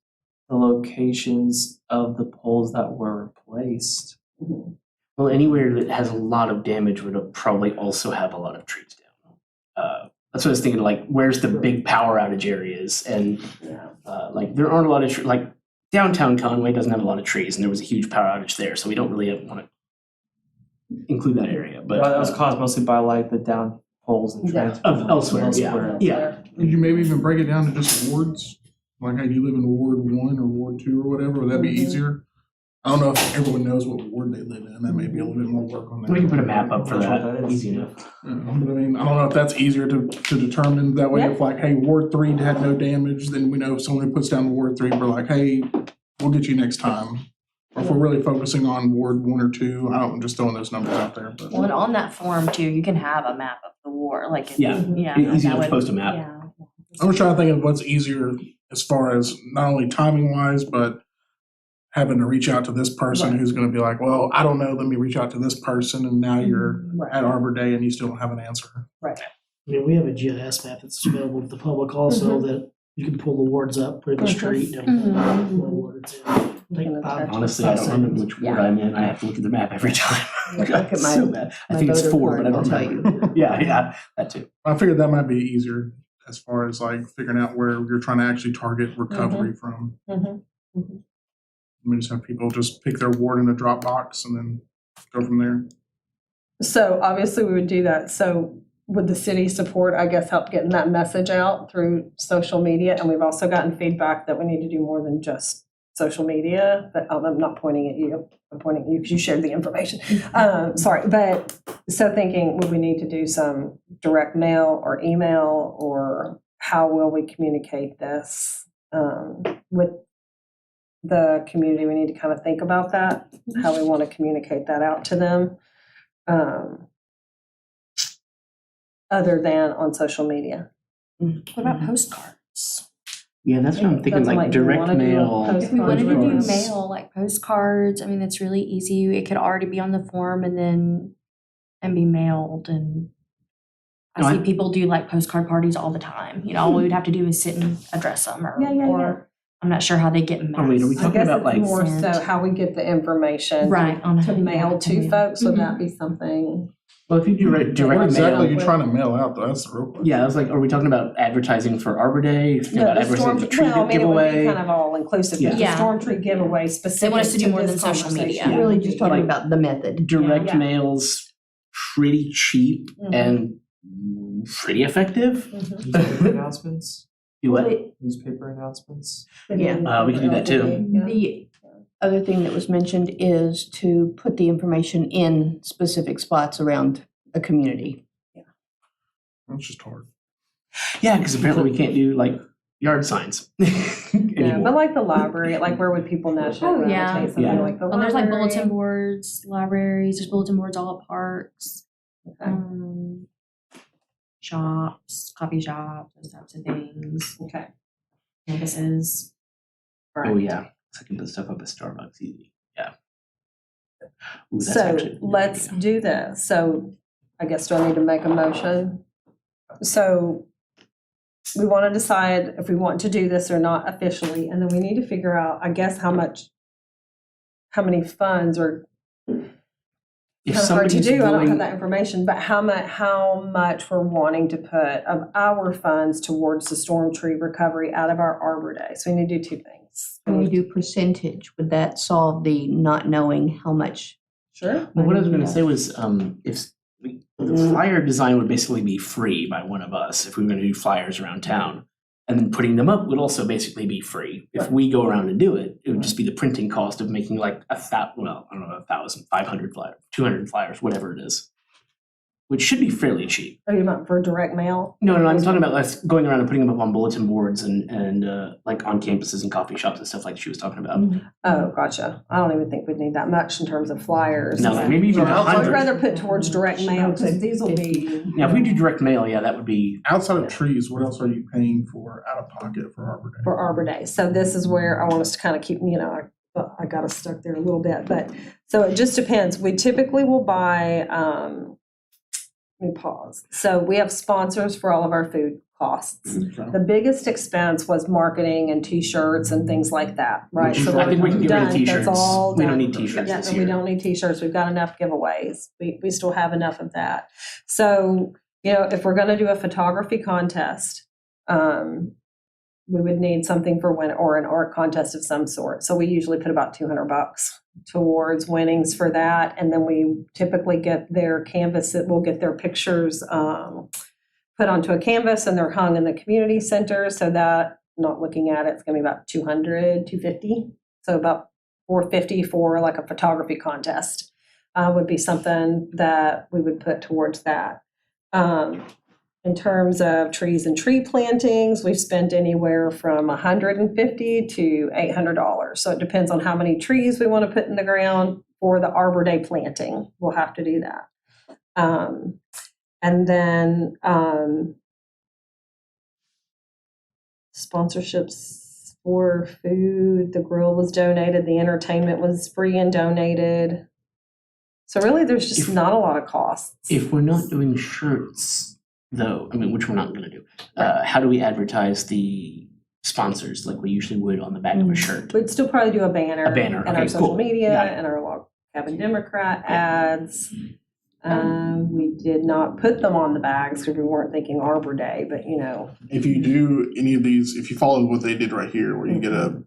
the locations of the poles that were replaced. Mhm. Well, anywhere that has a lot of damage would probably also have a lot of trees down. That's what I was thinking, like, where's the big power outage areas? And Yeah. like, there aren't a lot of, like, downtown Conway doesn't have a lot of trees, and there was a huge power outage there, so we don't really want to include that area. But That was caused mostly by like the down poles and Yeah. transformers. Elsewhere, yeah. Could you maybe even break it down to just wards? Like, hey, you live in Ward 1 or Ward 2 or whatever? Would that be Mhm. easier? I don't know if everyone knows what ward they live in. That may be a little bit more work on that. we can put a map up for That's what that, that is. easy enough. But I mean, I don't know if that's easier to determine. That way, Yeah. if like, hey, Ward 3 had no damage, then we know if someone who puts down Ward 3, we're like, hey, we'll get you next time. Or if we're really focusing on Ward 1 or 2, I don't, just throwing those numbers out there. But Well, and on that form too, you can have a map of the war, like. Yeah. Yeah. Easy that enough to would- post a map. Yeah. I'm just trying to think of what's easier as far as not only timing wise, but having to reach out to this person Right. who's going to be like, well, I don't know, let me reach out to this person, and now you're Right. at Arbor Day and you still don't have an answer. I mean, we have a GIS map that's available to the public also that you can pull the wards up, put it in the Mhm. street, and Mhm. what ward it's in. Take can 5 attach Honestly, I don't remember seconds. which ward I'm in. I have to look at the map every time. Look at my- So bad. I my think it's voter 4, but I card don't will tell remember. Yeah, that too. I figured that might be easier as far as like figuring out where you're trying to actually target recovery from. Mhm. We just have people just pick their ward in a Dropbox and then go from there. So obviously we would do that. So would the city support, I guess, help getting that message out through social media? And we've also gotten feedback that we need to do more than just social media. But I'm not pointing at you. I'm pointing at you because you shared the information. Sorry, but so thinking, would we need to do some direct mail or email, or how will we communicate this with the community? We need to kind of think about that, how we want to communicate that out to them. Other than on social media. What about postcards? Yeah, that's what I'm thinking, That's like like, you direct wanna do a mail. post- If we wanted to do postcards. mail, like postcards, I mean, that's really easy. It could already be on the form and be mailed, and No, I I- see people do like postcard parties all the time, you know, all we would have to do is sit and address them Yeah. or I'm not sure how they get mass. Oh, wait, are we I talking guess about it's like, more so sent. how we get the information Right, on to mail to folks. Would that Mhm. be something? well, if you do direct What exactly are mail, you trying to mail out though? That's the real question. yeah, I was like, are we talking about advertising for Arbor Day? Are we talking about the advertising storm, for tree well, I mean, it would be giveaway? kind of all inclusive, but the Yeah. storm tree giveaway specific They want us to do more this than social media. conversation. Really just talking Like- about the method. Direct Yeah. mail's pretty cheap Mhm. and pretty effective. Mhm. Newspaper announcements, Do what? newspaper announcements. Yeah. We can do that too. Yeah. The other thing that was mentioned is to put the information in specific spots around a community. It's just hard. Yeah, because apparently we can't do like yard signs Yeah, but anymore. like the library, like where would people naturally Oh, yeah. gravitate? Something Yeah. like the Well, there's like library. bulletin boards, libraries, there's bulletin boards all at parks, Okay. shops, coffee shops, those types of things, Okay. campuses. Oh, yeah. So I can put stuff up at Starbucks easy. Yeah. Ooh, that's So actually a good let's idea. do this. So I guess do I need to make a motion? So we want to decide if we want to do this or not officially, and then we need to figure out, I guess, how many funds are If kind of hard to somebody's do. I don't have willing, that information, but how much we're wanting to put of our funds towards the storm tree recovery out of our Arbor Day. So we need to do two things. When we do percentage, would that solve the not knowing how much? Sure. well, what I was going to Yeah. say was, if the flyer design would basically be free by one of us if we were going to do flyers around town. And then putting them up would also basically be free. If Right. we go around and do it, it would just be the printing cost of making like 1,000, 500 flyers, 200 flyers, whatever it is, which should be fairly cheap. Are you about for direct mail? No, I'm talking about us going around and putting them up on bulletin boards and like on campuses and coffee shops and stuff like she was talking about. Oh, gotcha. I don't even think we'd need that much in terms of flyers. No, like maybe even So outside- I'd 100. rather put towards direct mail because these will be. Yeah, if we do direct mail, yeah, that would be. Outside of trees, what else are you paying for out of pocket for Arbor Day? For Arbor Day. So this is where I want us to kind of keep, I got us stuck there a little bit, but, so it just depends. We typically will buy, let me pause. So we have sponsors for all of our food costs. The biggest expense was marketing and T-shirts and things like that, right? Which So I think we can get rid of done. t-shirts. That's all We don't done. need t-shirts Yeah, this and we year. don't need T-shirts. We've got enough giveaways. We still have enough of that. So, if we're gonna do a photography contest, we would need something for win or an art contest of some sort. So we usually put about $200 towards winnings for that. And then we typically get their canvas, we'll get their pictures put onto a canvas and they're hung in the community center. So that, not looking at it, it's gonna be about $200, $250. So about $450 for like a photography contest would be something that we would put towards that. In terms of trees and tree plantings, we've spent anywhere from $150 to $800. So it depends on how many trees we want to put in the ground for the Arbor Day planting. We'll have to do that. And then sponsorships for food. The grill was donated. The entertainment was free and donated. So really, there's just not a lot of costs. If we're not doing shirts, though, I mean, which we're not going to do, how do we advertise the sponsors like we usually would on the back of a shirt? We'd still probably do a banner. A banner, And okay, our social cool. media Got it. and our Log Cabin Democrat Yeah. ads. We did not put them on the bags because we weren't thinking Arbor Day, but If you do any of these, if you follow what they did right here, where you get a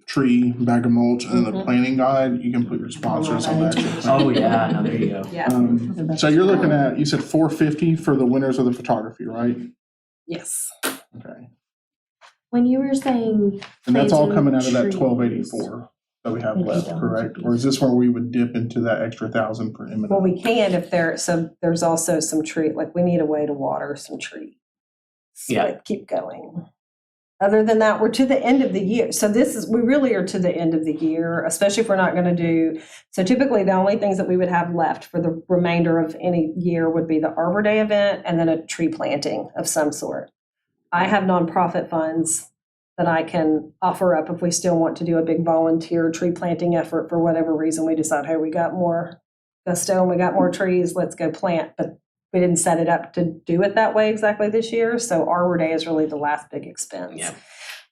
tree, bag of mulch, and then the Mhm. planning guide, you can put your sponsors on that. Oh, yeah, no, there you go. yeah, So you're looking at, you said $450 for the winners of the photography, right? yes. Okay. When you were saying And that's all planting coming out of that trees. 1284 that we have And left, down correct? trees. Or is this where we would dip into that extra 1,000 for imminent? Well, we can if there's also some tree, like we need a way to water some trees. Yeah. Like, keep going. Other than that, we're to the end of the year. So we really are to the end of the year, especially if we're not going to do, so typically the only things that we would have left for the remainder of any year would be the Arbor Day event and then a tree planting of some sort. I have nonprofit funds that I can offer up if we still want to do a big volunteer tree planting effort for whatever reason we decide, hey, we got more gusto and we got more trees, let's go plant. But we didn't set it up to do it that way exactly this year, so Arbor Day is really the last big expense. Yeah.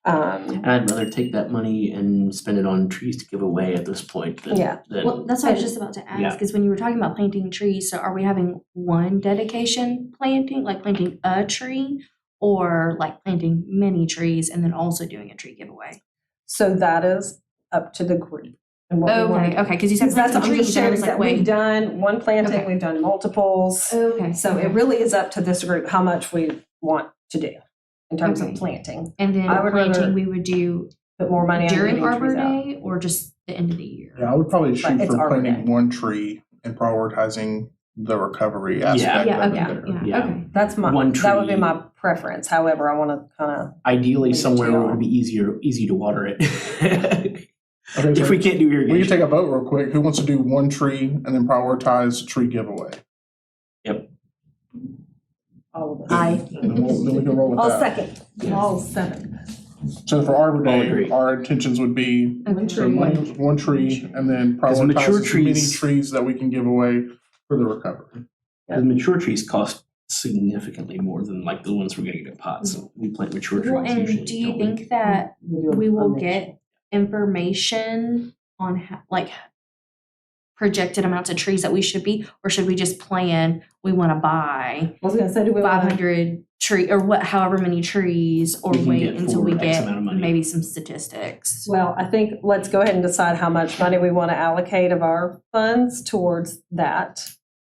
Um, And I'd rather take that money and spend it on trees to give away at this point than. Yeah. Well, that's what I was just about to ask, is when you were talking about planting trees, so are we having one dedication planting, like planting a tree? Or like planting many trees and then also doing a tree giveaway? So that is up to the group. And what we wanna Okay, do. okay, because you said Because that's, planting I'm just trees, and I sharing was like, that we've wait. done one planting, Okay. we've done multiples. Okay. So it really is up to this group how much we want to do in terms of Okay. planting. And then I would rather planting, we would do Put more money on during getting Arbor trees out. Day or just the end of the year? Yeah, I would probably shoot it's for Arbor planting Day. one tree and prioritizing the recovery Yeah. aspect Yeah, of it okay, there. yeah, Yeah. okay. That's my, One that would be tree. my preference. However, I want to kind of, Ideally, Leave it somewhere to where it y'all. would be easy to water it. Okay, If so we can't do we irrigation. can take a vote real quick. Who wants to do one tree and then prioritize tree giveaway? all of it. And then we can roll with All that. second, all seven. So for Arbor All Day, agree. our intentions would be One so tree. one tree and then Because mature prioritize as many trees- trees that we can give away for the recovery. Because mature trees cost significantly more than like the ones we're getting at pots. So we plant mature trees Well, and usually. do you don't we? think that do we will a get information on like projected amounts of trees that we should be, or should we just plan, we wanna buy I was gonna say, do we want 500 tree, or what, however many trees, or We can wait get until for we X get amount of money. maybe some statistics? Well, I think let's go ahead and decide how much money we want to allocate of our funds towards that.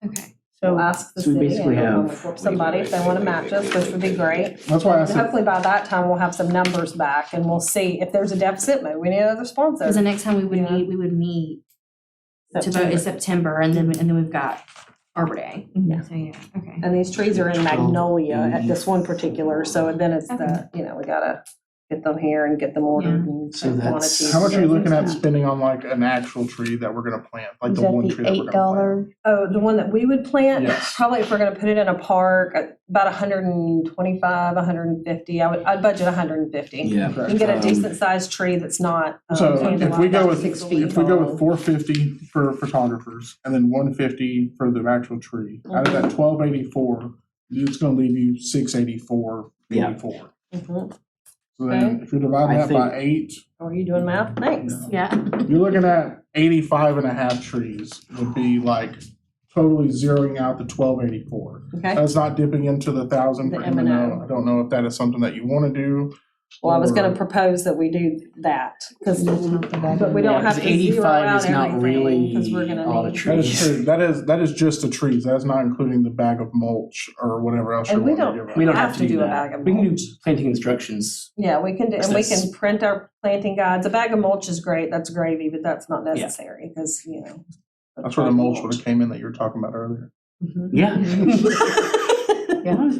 Okay. So ask the So we city basically and we'll have- work with somebody if they want to match us, which would be great. That's why I And said, hopefully by that time, we'll have some numbers back and we'll see if there's a deficit, maybe we need another sponsor. Because the next time we would Yeah. meet, we would meet to vote September. in September, and then we've got Arbor Day. Yeah. So, yeah, okay. And these trees are in magnolia at this one particular, so then it's the, we gotta get them here and get them ordered and So that's- quantities. how much are you looking at Yeah. spending on like an actual tree that we're gonna plant, like Is the that one the tree that we're gonna plant? $8? Oh, the one that we would plant, Yes. probably if we're gonna put it in a park, about 125, 150, I'd budget 150. Yeah. You can get a Um, decent sized tree that's not. So if we go with, 6 feet if we go tall. with 450 for photographers and then 150 for the actual tree, out of that 1284, it's gonna leave you 684.84. Mhm. So then if you're dividing I that by 8, Are you doing math? Thanks. Yeah. you're looking at 85 and a half trees would be like totally zeroing out the 1284. Okay, That's not dipping into the 1,000 The for M&O. M&O. I don't know if that is something that you wanna do. well, I was or- gonna propose that we do that, because, but we Yeah, don't have 'cause to zero 85 out is not everything, because we're really gonna a lot of need. That is trees. true. That is just the trees. That is not including the bag of mulch or whatever else you're And we wanting to don't- give out. We don't have have to to do do a that. bag of We can do mulch. planting instructions. Yeah, we can do, and we can That's- print our planting guides. A bag of mulch is great, that's gravy, but that's not necessary, because, That's where the mulch would have came in that you were talking about earlier. Mhm. Yeah.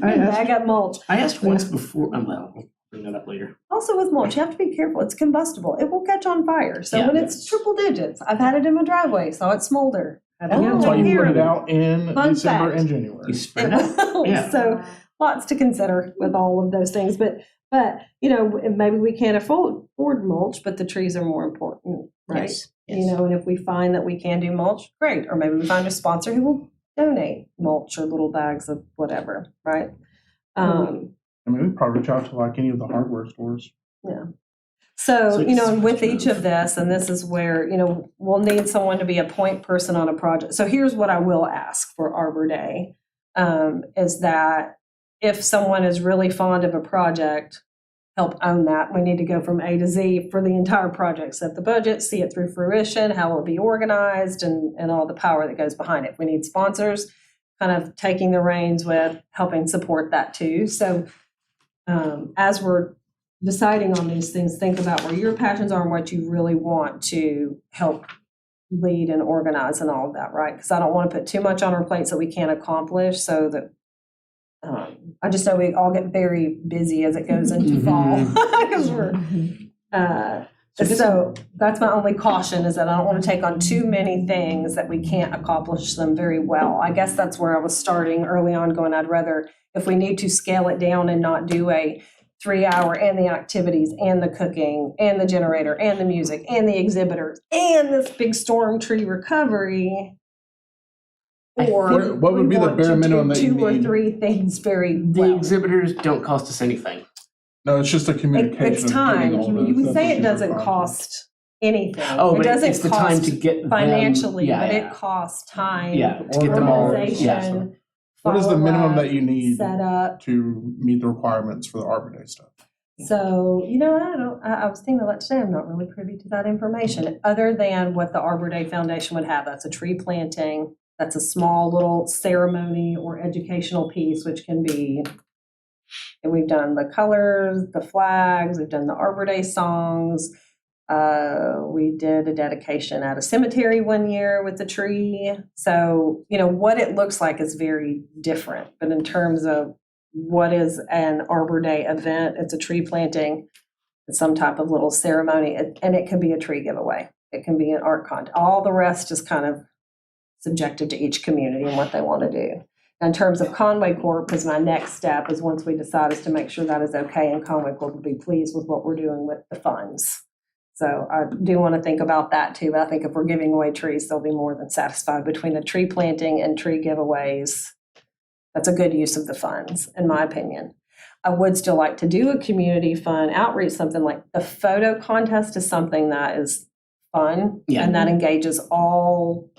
I Bag of mulch. asked once before, well, I'll bring that up later. Also with mulch, you have to be careful, it's combustible, it will catch on fire, so Yeah. when it's triple digits, I've had it in my driveway, saw it smolder. Had to That's go why you here. put it out in Fun December fact. and January. You spread It it out. will. Yeah. So lots to consider with all of those things, but maybe we can't afford mulch, but the trees are more important, right? Yes, You yes. know, and if we find that we can do mulch, great, or maybe we find a sponsor who will donate mulch or little bags of whatever, right? I mean, we'd probably reach out to like any of the hardware stores. So, So and it's with much each of- of this, and this is where, we'll need someone to be a point person on a project. So here's what I will ask for Arbor Day, is that if someone is really fond of a project, help own that. We need to go from A to Z for the entire project, set the budget, see it through fruition, how it will be organized, and all the power that goes behind it. We need sponsors kind of taking the reins with helping support that too. So as we're deciding on these things, think about where your passions are and what you really want to help lead and organize and all of that, right? Because I don't want to put too much on our plates that we can't accomplish, so that I just know we all get very busy as it goes into fall, because we're so that's my only caution, is that I don't want to take on too many things that we can't accomplish them very well. I guess that's where I was starting early on, going, I'd rather, if we need to scale it down and not do a 3-hour and the activities and the cooking and the generator and the music and the exhibitors and this big storm tree recovery, Or What would we be the want to bare do minimum that you 2 or need? 3 things very The well. exhibitors don't cost us anything. No, it's just a communication. It's of time. getting all those. You would That's say what it she's doesn't referring to. cost anything. Oh, It but doesn't it's the time to cost get them. financially, Yeah, but yeah. it costs time, Yeah, to get them all, yeah. organization, What is the minimum that you follow-up, need setup. to meet the requirements for the Arbor Day stuff? So, I was thinking about that today, I'm not really privy to that information, other than what the Arbor Day Foundation would have. That's a tree planting, that's a small little ceremony or educational piece, which can be, and we've done the colors, the flags, we've done the Arbor Day songs. We did a dedication at a cemetery one year with the tree. So, what it looks like is very different. But in terms of what is an Arbor Day event, it's a tree planting, it's some type of little ceremony, and it can be a tree giveaway. It can be an art contest. All the rest is kind of subjective to each community and what they want to do. In terms of Conway Corp, because my next step is once we decide is to make sure that is okay, and Conway Corp will be pleased with what we're doing with the funds. So I do want to think about that too, but I think if we're giving away trees, they'll be more than satisfied between the tree planting and tree giveaways. That's a good use of the funds, in my opinion. I would still like to do a community fund outreach, something like the photo contest is something that is fun Yeah. and that engages all,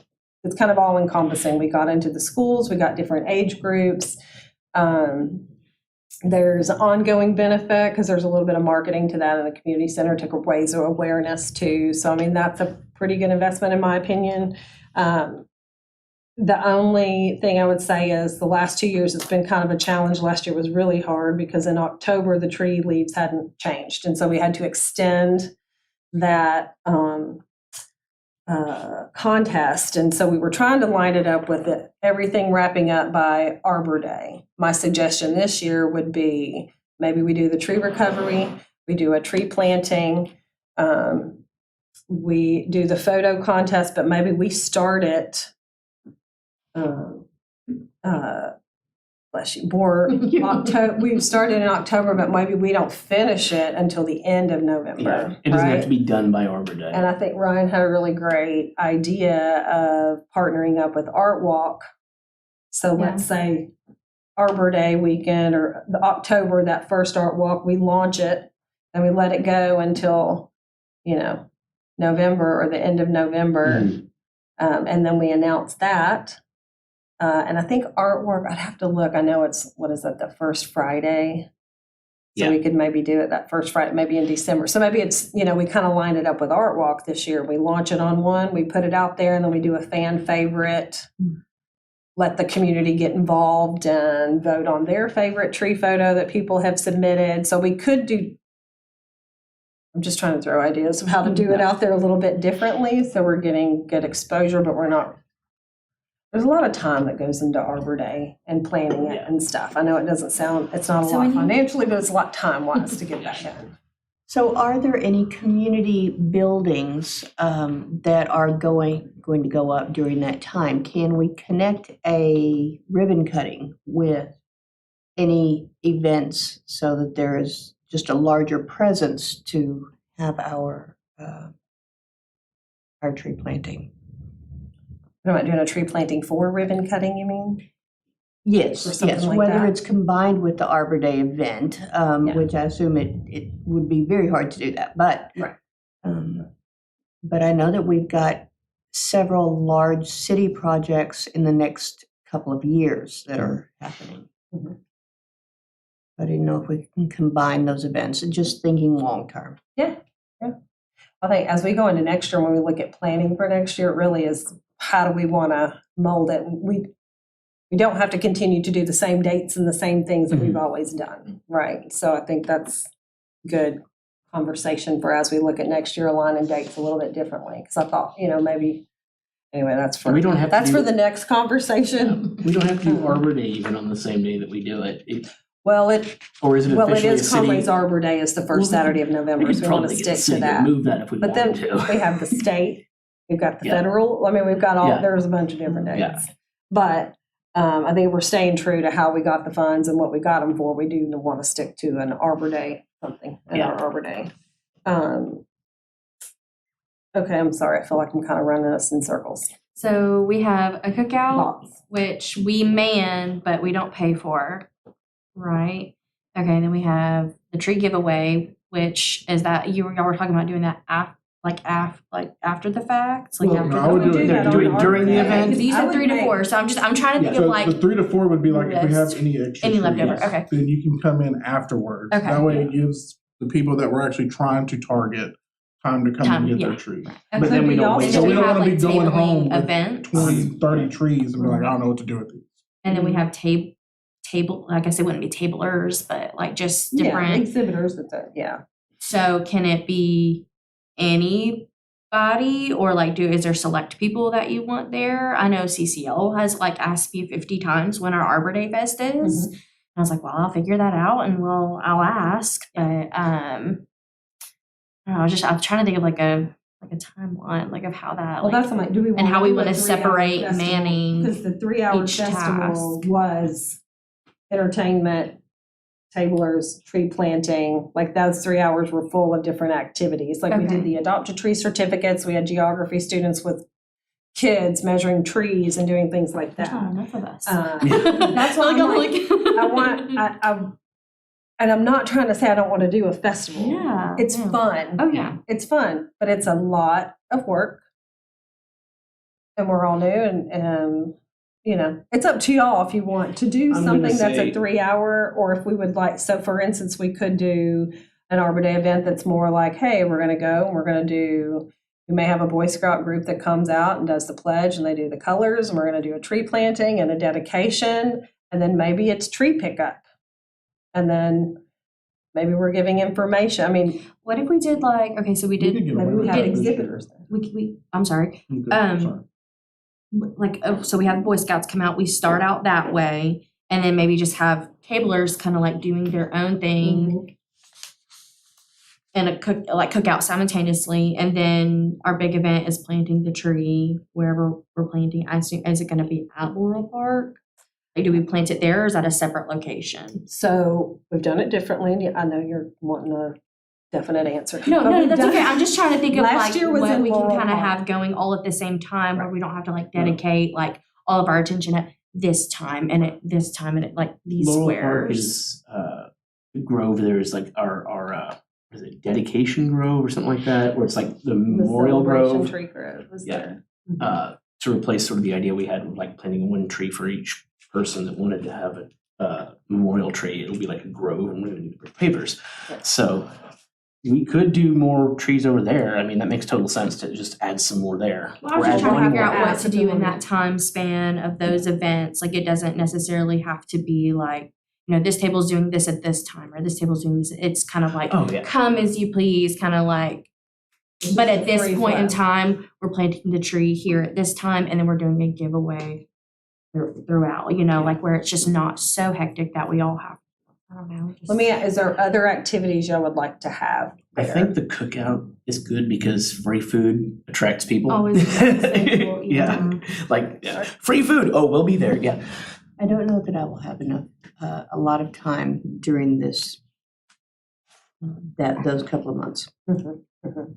it's kind of all encompassing. We got into the schools, we got different age groups. There's ongoing benefit because there's a little bit of marketing to that in the community center to raise awareness too. So, that's a pretty good investment in my opinion. The only thing I would say is the last 2 years, it's been kind of a challenge. Last year was really hard because in October, the tree leaves hadn't changed. And so we had to extend that contest. And so we were trying to line it up with everything wrapping up by Arbor Day. My suggestion this year would be maybe we do the tree recovery, we do a tree planting, we do the photo contest, but maybe we start it bless you, more October. We started in October, but maybe we don't finish it until the end of November. Yeah, it doesn't have right? to be done by Arbor Day. And I think Ryan had a really great idea of partnering up with Art Walk. So let's say Arbor Day weekend or the October, that first Art Walk, we launch it and we let it go until, November or the end of November. Mhm. And then we announce that. And I think artwork, I'd have to look. I know it's, the first Friday? So we could maybe do it that first Friday, maybe in December. So maybe it's, we kind of lined it up with Art Walk this year. We launch it on one, we put it out there, and then we do a fan favorite. Let the community get involved and vote on their favorite tree photo that people have submitted. So we could do, I'm just trying to throw ideas of how to do it out there a little bit differently. So we're getting good exposure, but we're not. There's a lot of time that goes into Arbor Day and planning it and stuff. I know it doesn't sound, it's not a lot financially, but it's a lot time-wise to get that done. So are there any community buildings that are going to go up during that time? Can we connect a ribbon cutting with any events so that there is just a larger presence to have our tree planting? We're not doing a tree planting for ribbon cutting, you mean? Yes, Or something yes, like whether that? it's combined with the Arbor Day event, which I assume it would be very hard to do that, but. Right. But I know that we've got several large city projects in the next couple of years that are happening. Mm-hmm. I didn't know if we can combine those events, and just thinking long-term. Yeah. I think as we go into next year, when we look at planning for next year, it really is how do we want to mold it? We don't have to continue to do the same dates and the same things that we've always done, right? So I think that's good conversation for as we look at next year, aligning dates a little bit differently. Because I thought, maybe, anyway, that's for We don't have to that's do- for the next conversation. We don't have to do Arbor Day even on the same day that we do it. Well, it Or is it officially a is city? Conway's Arbor Day is the first Well, Saturday of We November, could so we want to probably get the stick city to to that. move that if we But then wanted to. we have the state, we've got the Yeah. federal, we've got all, Yeah. there's a bunch of different dates. Yeah. But I think we're staying true to how we got the funds and what we got them for. We do want to stick to an Arbor Day, something in our Arbor Day. Okay, I'm sorry, I feel like I'm kind of running us in circles. So we have a cookout, Lots. which we man, but we don't pay for, right? Okay, then we have the tree giveaway, which is that y'all were talking about doing that after the fact, like Well, after no, I the would do it that there. on During- our during the day. event? Because you I said would 3 to make- 4, so I'm trying to think of So like, the 3 to 4 would be like if we have list. any extra Any trees, leftover, okay. then you can come in afterwards. Okay. That way it gives the people that we're actually trying to target time to come and get their tree. okay. But then we don't And waste So then we we don't have wanna be like going home tabling with events. 20, 30 trees and be like, I don't know what to do with these. And then we have table, I guess it wouldn't be tablers, but like just Yeah, different. exhibitors, yeah. So can it be anybody or like is there select people that you want there? I know CCL has like asked me 50 times when our Arbor Day Fest is. And I was like, well, I'll figure that out and I'll ask. But I don't know, I'm trying to think of like a timeline, like of how that Well, like, that's like, do we want and how we do a wanna 3-hour separate festival? manning Because the 3-hour each festival task. was entertainment, tablers, tree planting, like those 3 hours were full of different activities. Like we Okay. did the adopt a tree certificates, we had geography students with kids measuring trees and doing things like there's not that. enough of us. That's why Like, I'm I'm like, I want, and I'm not trying to say I don't want to do a festival. Yeah. It's yeah. fun. Oh yeah. It's fun, but it's a lot of work. And we're all new and it's up to y'all if you want to do I'm gonna something that's say- a 3-hour, or if we would like, so for instance, we could do an Arbor Day event that's more like, hey, we're gonna go and we're gonna do, we may have a Boy Scout group that comes out and does the pledge and they do the colors, and we're gonna do a tree planting and a dedication, and then maybe it's tree pickup. And then maybe we're giving information. I mean, What if we did like, okay, so we We did, could get maybe away we with have that this year. exhibitors. I'm sorry. You could- Um, sorry. Like, so we have Boy Scouts come out, we start out that way, and then maybe just have tablers kind of like doing their own thing and a cookout simultaneously, and then our big event is planting the tree wherever we're planting. I assume, is it gonna be at Laurel Park? Like, do we plant it there or is that a separate location? So we've done it differently. I know you're wanting a definite answer. No, But no, we've that's done- okay. I'm just trying to think of Last like year was what in we can Laurel kind of Park. have going all at the same time where we don't have to like dedicate like all of our attention at this time and at this time and at like these Laurel squares. Park is, the grove there is like our is it dedication grove or something like that, where it's like the The memorial celebration grove, tree grove was Yeah. there. to replace sort of the idea we had of like planting one tree for each person that wanted to have a memorial tree. It'll be like a grove and we're gonna do papers. Yeah. So we could do more trees over there. I mean, that makes total sense to just add some more there. Well, I was Or just add trying to one figure more. out what Add to do in something. that time span of those events. Like, it doesn't necessarily have to be like, this table's doing this at this time, or this table's doing this. It's kind of like, Oh, yeah. come as you please, kind of like, but at this Free point in flow. time, we're planting the tree here at this time, and then we're doing a giveaway throughout, like where it's just not so hectic that we all have, I don't know. just- Is there other activities y'all would like to have I there? think the cookout is good because free food attracts people. Always accessible, Yeah, like, yeah, free food, oh, we'll be there, yeah. I don't know that I will have enough, a lot of time during this, those couple of months. Mhm, mhm.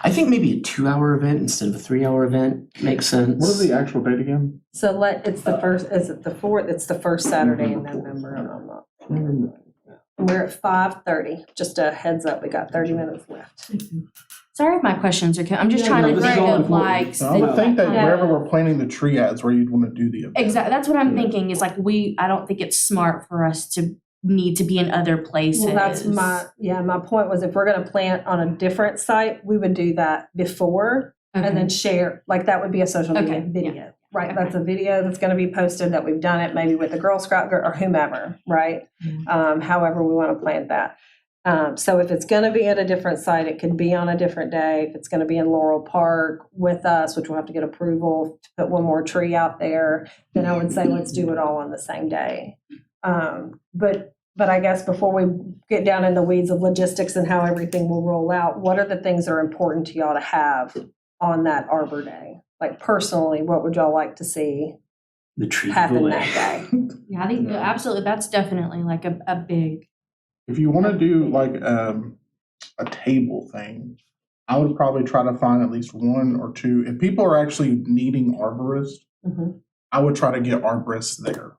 I think maybe a 2-hour event instead of a 3-hour event makes sense. What is the actual date again? So it's the first, is it the 4th? It's the first Saturday in November, and I'm not. And we're at 5:30, just a heads up, we got 30 minutes left. Sorry if my questions are, I'm just Yeah, trying no, to this is think all of important. like. So I would think that Yeah. wherever we're planting the tree at is where you'd want to do the event. Exactly, that's what I'm Yeah. thinking, is like I don't think it's smart for us to need to be in other places. Well, that's my point was if we're gonna plant on a different site, we would do that before and then share, like that would be a social media Okay, video. Right, Okay. that's a video that's gonna be posted that we've done it, maybe with the Girl Scout or whomever, right? However we wanna plant that. So if it's gonna be at a different site, it could be on a different day. If it's gonna be in Laurel Park with us, which we'll have to get approval to put one more tree out there, then I would say let's do it all on the same day. But I guess before we get down in the weeds of logistics and how everything will roll out, what are the things that are important to y'all to have on that Arbor Day? Like personally, what would y'all like to see The tree happen giveaway. that day? Yeah, I think absolutely, that's definitely like a big, If you want to do like a table thing, I would probably try to find at least one or two. If people are actually needing arborists, Mhm. I would try to get arborists there.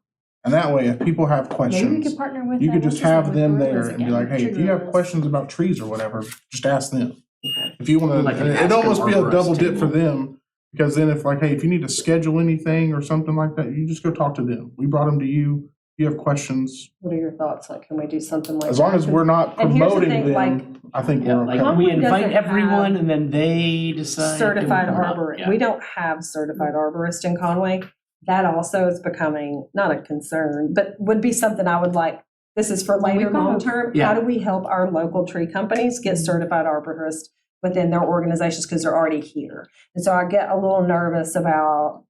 And that way, if people have Maybe we questions, could partner with. you could what's just his have name, them with there gorillas and be again, like, hey, if tree you have gorillas. questions about trees or whatever, just ask them. Okay. If you want Like to, an it'd ask an almost be a arborist double dip for table. them. Because then if like, hey, if you need to schedule anything or something like that, you just go talk to them. We brought them to you. If you have questions, What are your thoughts? Like, can we do something like that? as long as we're not And here's the promoting thing, like- them, I think Yeah, we're like okay. we Conway invite doesn't everyone have and then they decide. certified or not. arborist. Yeah. We don't have certified arborist in Conway. That also is becoming not a concern, but would be something I would like. This is for Well, later we've got a- long term. Yeah. How do we help our local tree companies get certified arborists within their organizations because they're already here? And so I get a little nervous about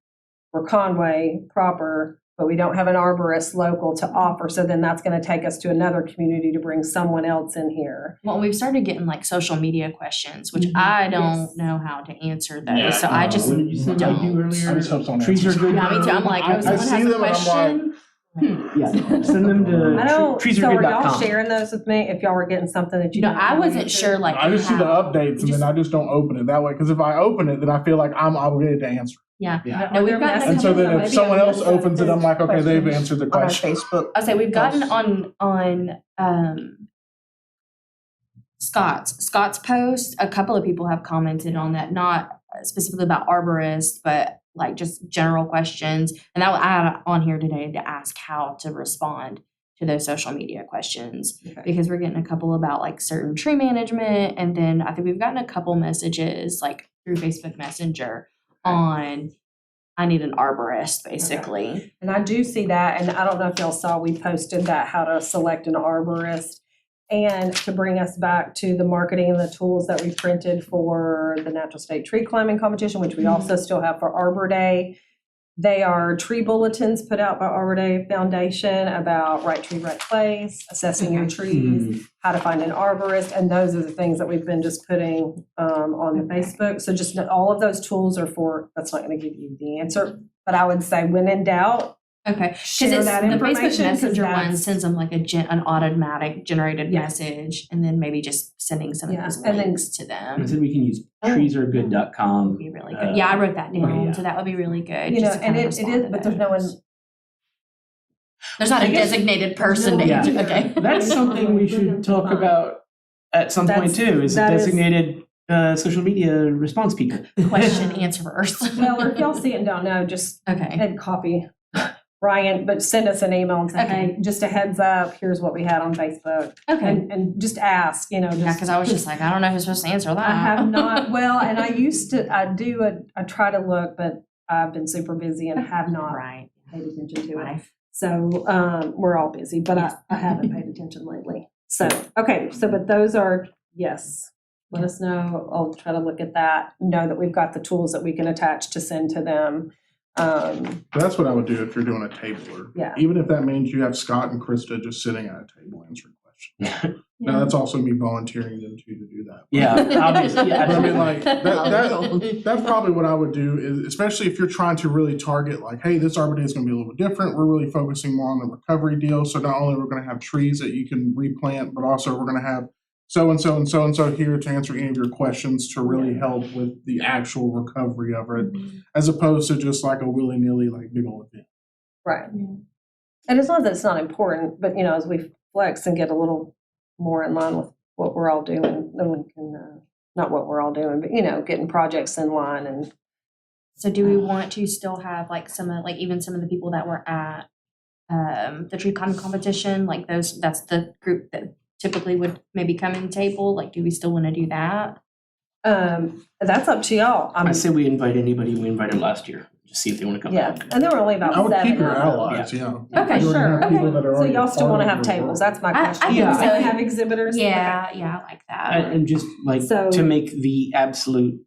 we're Conway proper, but we don't have an arborist local to offer. So then that's going to take us to another community to bring someone else in here. Well, we've started getting like social media questions, which Mhm. I don't Yes. know how to answer those. Yeah. So I just What did you say I do don't. I earlier? just hope someone Trees are answers. good. Yeah, me too. I'm like, I oh, someone see has a them and I'm question. Yeah, send them to I don't. So are y'all treesaregood.com. sharing those with me? If y'all were getting something that you No, didn't I know wasn't answer? sure like I just see the how. updates and Just- then I just don't open it that way. Because if I open it, then I feel like I'm obligated to answer. Yeah. Yeah. No, we've gotten a And so couple. then if maybe someone I else missed opens it, I'm like, okay, they've questions answered the on our question. Facebook. I say we've gotten posts. on Scott's post. A couple of people have commented on that, not specifically about arborists, but like just general questions. And that I had on here today to ask how to respond to those social media questions Okay. because we're getting a couple about like certain tree management, and then I think we've gotten a couple messages like through Facebook Messenger on I need an arborist basically. And I do see that, and I don't know if y'all saw, we posted that, how to select an arborist. And to bring us back to the marketing and the tools that we printed for the Natural State Tree Climbing Competition, which we also still have for Arbor Day. They are tree bulletins put out by Arbor Day Foundation about right tree, right place, assessing your trees, how to find an arborist, and those are the things that we've been just putting on the Facebook. So just all of those tools are for, that's not going to give you the answer, but I would say when in doubt, Okay, because share it's that the Facebook information, 'cause Messenger one that's- sends them like an automatic generated Yeah. message, and then maybe just sending some Yeah, of those and then- links to I them said we can use would treesaregood.com. be really good. Yeah, I wrote that down, yeah. so that would be really good. you know, just to and kind of it respond is, to but there's no one. those. There's not a I guess- designated person to Yeah. answer. Okay, That's something we should talk about at some point too, is That is- designated social media response people. question answerers. Well, or if y'all see it and don't know, just Okay, and copy Ryan, but send us an email and say, Okay. hey, just a heads up, here's what we had on Facebook. okay. And just ask, you know. Yeah, because I was just like, I don't know who's supposed to answer that. I have not, well, and I try to look, but I've been super busy and have not Right. paid attention to it. Life. So we're all busy, but I haven't paid attention lately. So, okay, so but those are, yes. Let us know. I'll try to look at that, know that we've got the tools that we can attach to send to them. That's what I would do if you're doing a tabler. Yeah. Even if that means you have Scott and Krista just sitting at a table answering questions. Now, Yeah. that's also me volunteering them to do that. Yeah, obviously, yeah. But I mean, like, that's probably what I would do, is especially if you're trying to really target, like, hey, this Arbor Day is going to be a little bit different. We're really focusing more on the recovery deal. So not only we're going to have trees that you can replant, but also we're going to have so-and-so and so-and-so here to answer any of your questions to really help with the actual recovery of it, as opposed to just like a willy-nilly, like, big old event. Right. And it's not that it's not important, but, you know, as we flex and get a little more in line with what we're all doing, then we can, not what we're all doing, but, you know, getting projects in line and. So do we want to still have like some of, like even some of the people that were at the tree climbing competition, like those, that's the group that typically would maybe come and table, like do we still want to do that? That's up to y'all. I say we invite anybody we invited last year, just see if they want to come Yeah, back. and there were only about I would 7 keep your of them. allies, yeah. Okay, You're gonna have sure. people that are So already y'all still part want to of have your tables? work. That's my I question. think Do so. we have exhibitors? Yeah, I like that. And just like So- to make the absolute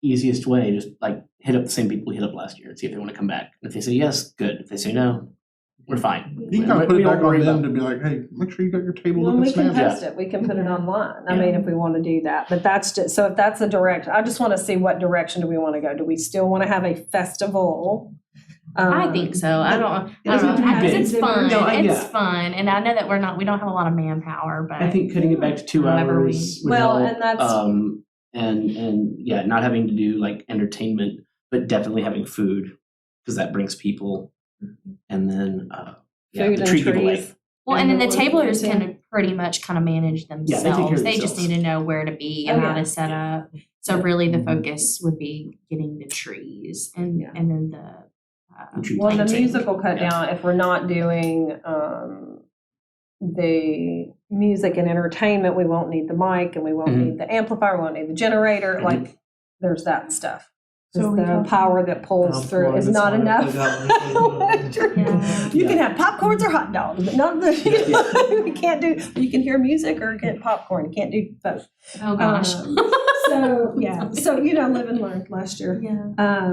easiest way, just like hit up the same people we hit up last year and see if they want to come back. And if they say yes, good. If they say no, we're fine. You can kind of put We it don't back on worry them about- to be like, hey, make sure you got your table Well, looking we can snazzy. post it, we can put it online, I Yeah. mean, if we want to do that, but that's just, so if that's the direction, I just want to see what direction do we want to go? Do we still want to have a festival? I think so. I don't know. doesn't have to be It's big. fun. No, It's yeah. fun. And I know that we don't have a lot of manpower, but I think cutting it back to 2 However hours would Well, help. and that's- and yeah, not having to do like entertainment, but definitely having food, because that brings people. And then, yeah, Food the and tree giveaway. trees. Well, and then the And the tablers wood can pretty much kind of manage Yeah, they take care themselves. of They just themselves. need to know where to be and Oh, how yeah. to set up. So really the focus would be getting the trees and Yeah. then the tree Well, the planting. musical cut Yeah. down, if we're not doing the music and entertainment, we won't need the mic and we won't Mhm. need the amplifier, we won't need the generator, Mhm. like, there's that stuff. So Because are we the talking- power that pulls through is not enough. Yeah. You can have popcorns or hot dogs, but not the, you can't do, you can hear music or get popcorn, you can't do both. Oh gosh. So, yeah, so, live and learn last year. Yeah.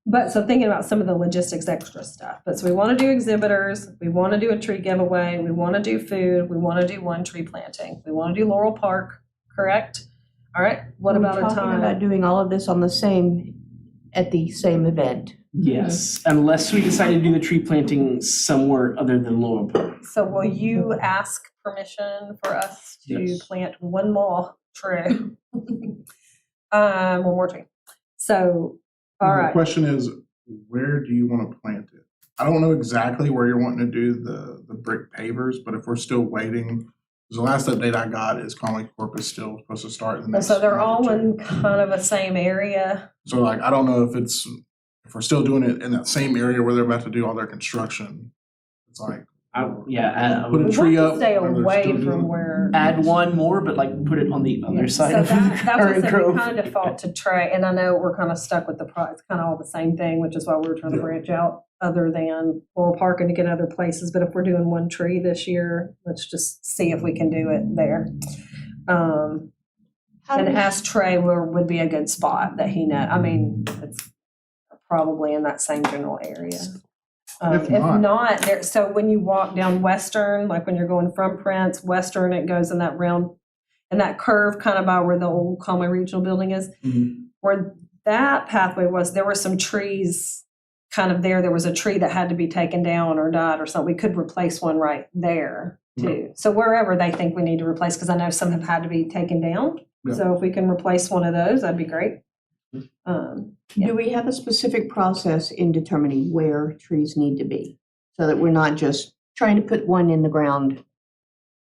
But so thinking about some of the logistics extra stuff, but so we want to do exhibitors, we want to do a tree giveaway, we want to do food, we want to do one tree planting, we want to do Laurel Park, correct? All right, what Are we about a talking time? about doing all of this at the same event? Yes, unless we decide to do the tree planting somewhere other than Laurel Park. So will you ask permission for us to Yes. plant one more tree? One more tree. So, all The right, question is, where do you want to plant it? I don't know exactly where you're wanting to do the brick pavers, but if we're still waiting, the last update I got is Conway Corp is still supposed to start in the next so they're month all or two. in kind of a same area. So like, I don't know if we're still doing it in that same area where they're about to do all their construction. It's like, I Put a We tree want up to stay where they're away still from doing- where. add one more, but like put it on the other side So of the that's what I current said, we grove. kind of default to Trey, and I know we're kind of stuck with it's kind of all the same thing, which is why we were trying to Yeah. branch out other than Laurel Park and to get other places, but if we're doing one tree this year, let's just see if we can do it there. And ask Trey where would be a good spot that he it's probably in that same general area. If If not- not, so when you walk down Western, like when you're going from Prince, Western, it goes in that round, in that curve kind of by where the old Conway Regional Building is. Mhm. Where that pathway was, there were some trees kind of there. There was a tree that had to be taken down or died or something. We could replace one right there too. So wherever they think we need to replace, because I know some have had to be taken down. Yeah. So if we can replace one of those, that'd be great. Yeah. Do we have a specific process in determining where trees need to be? So that we're not just trying to put one in the ground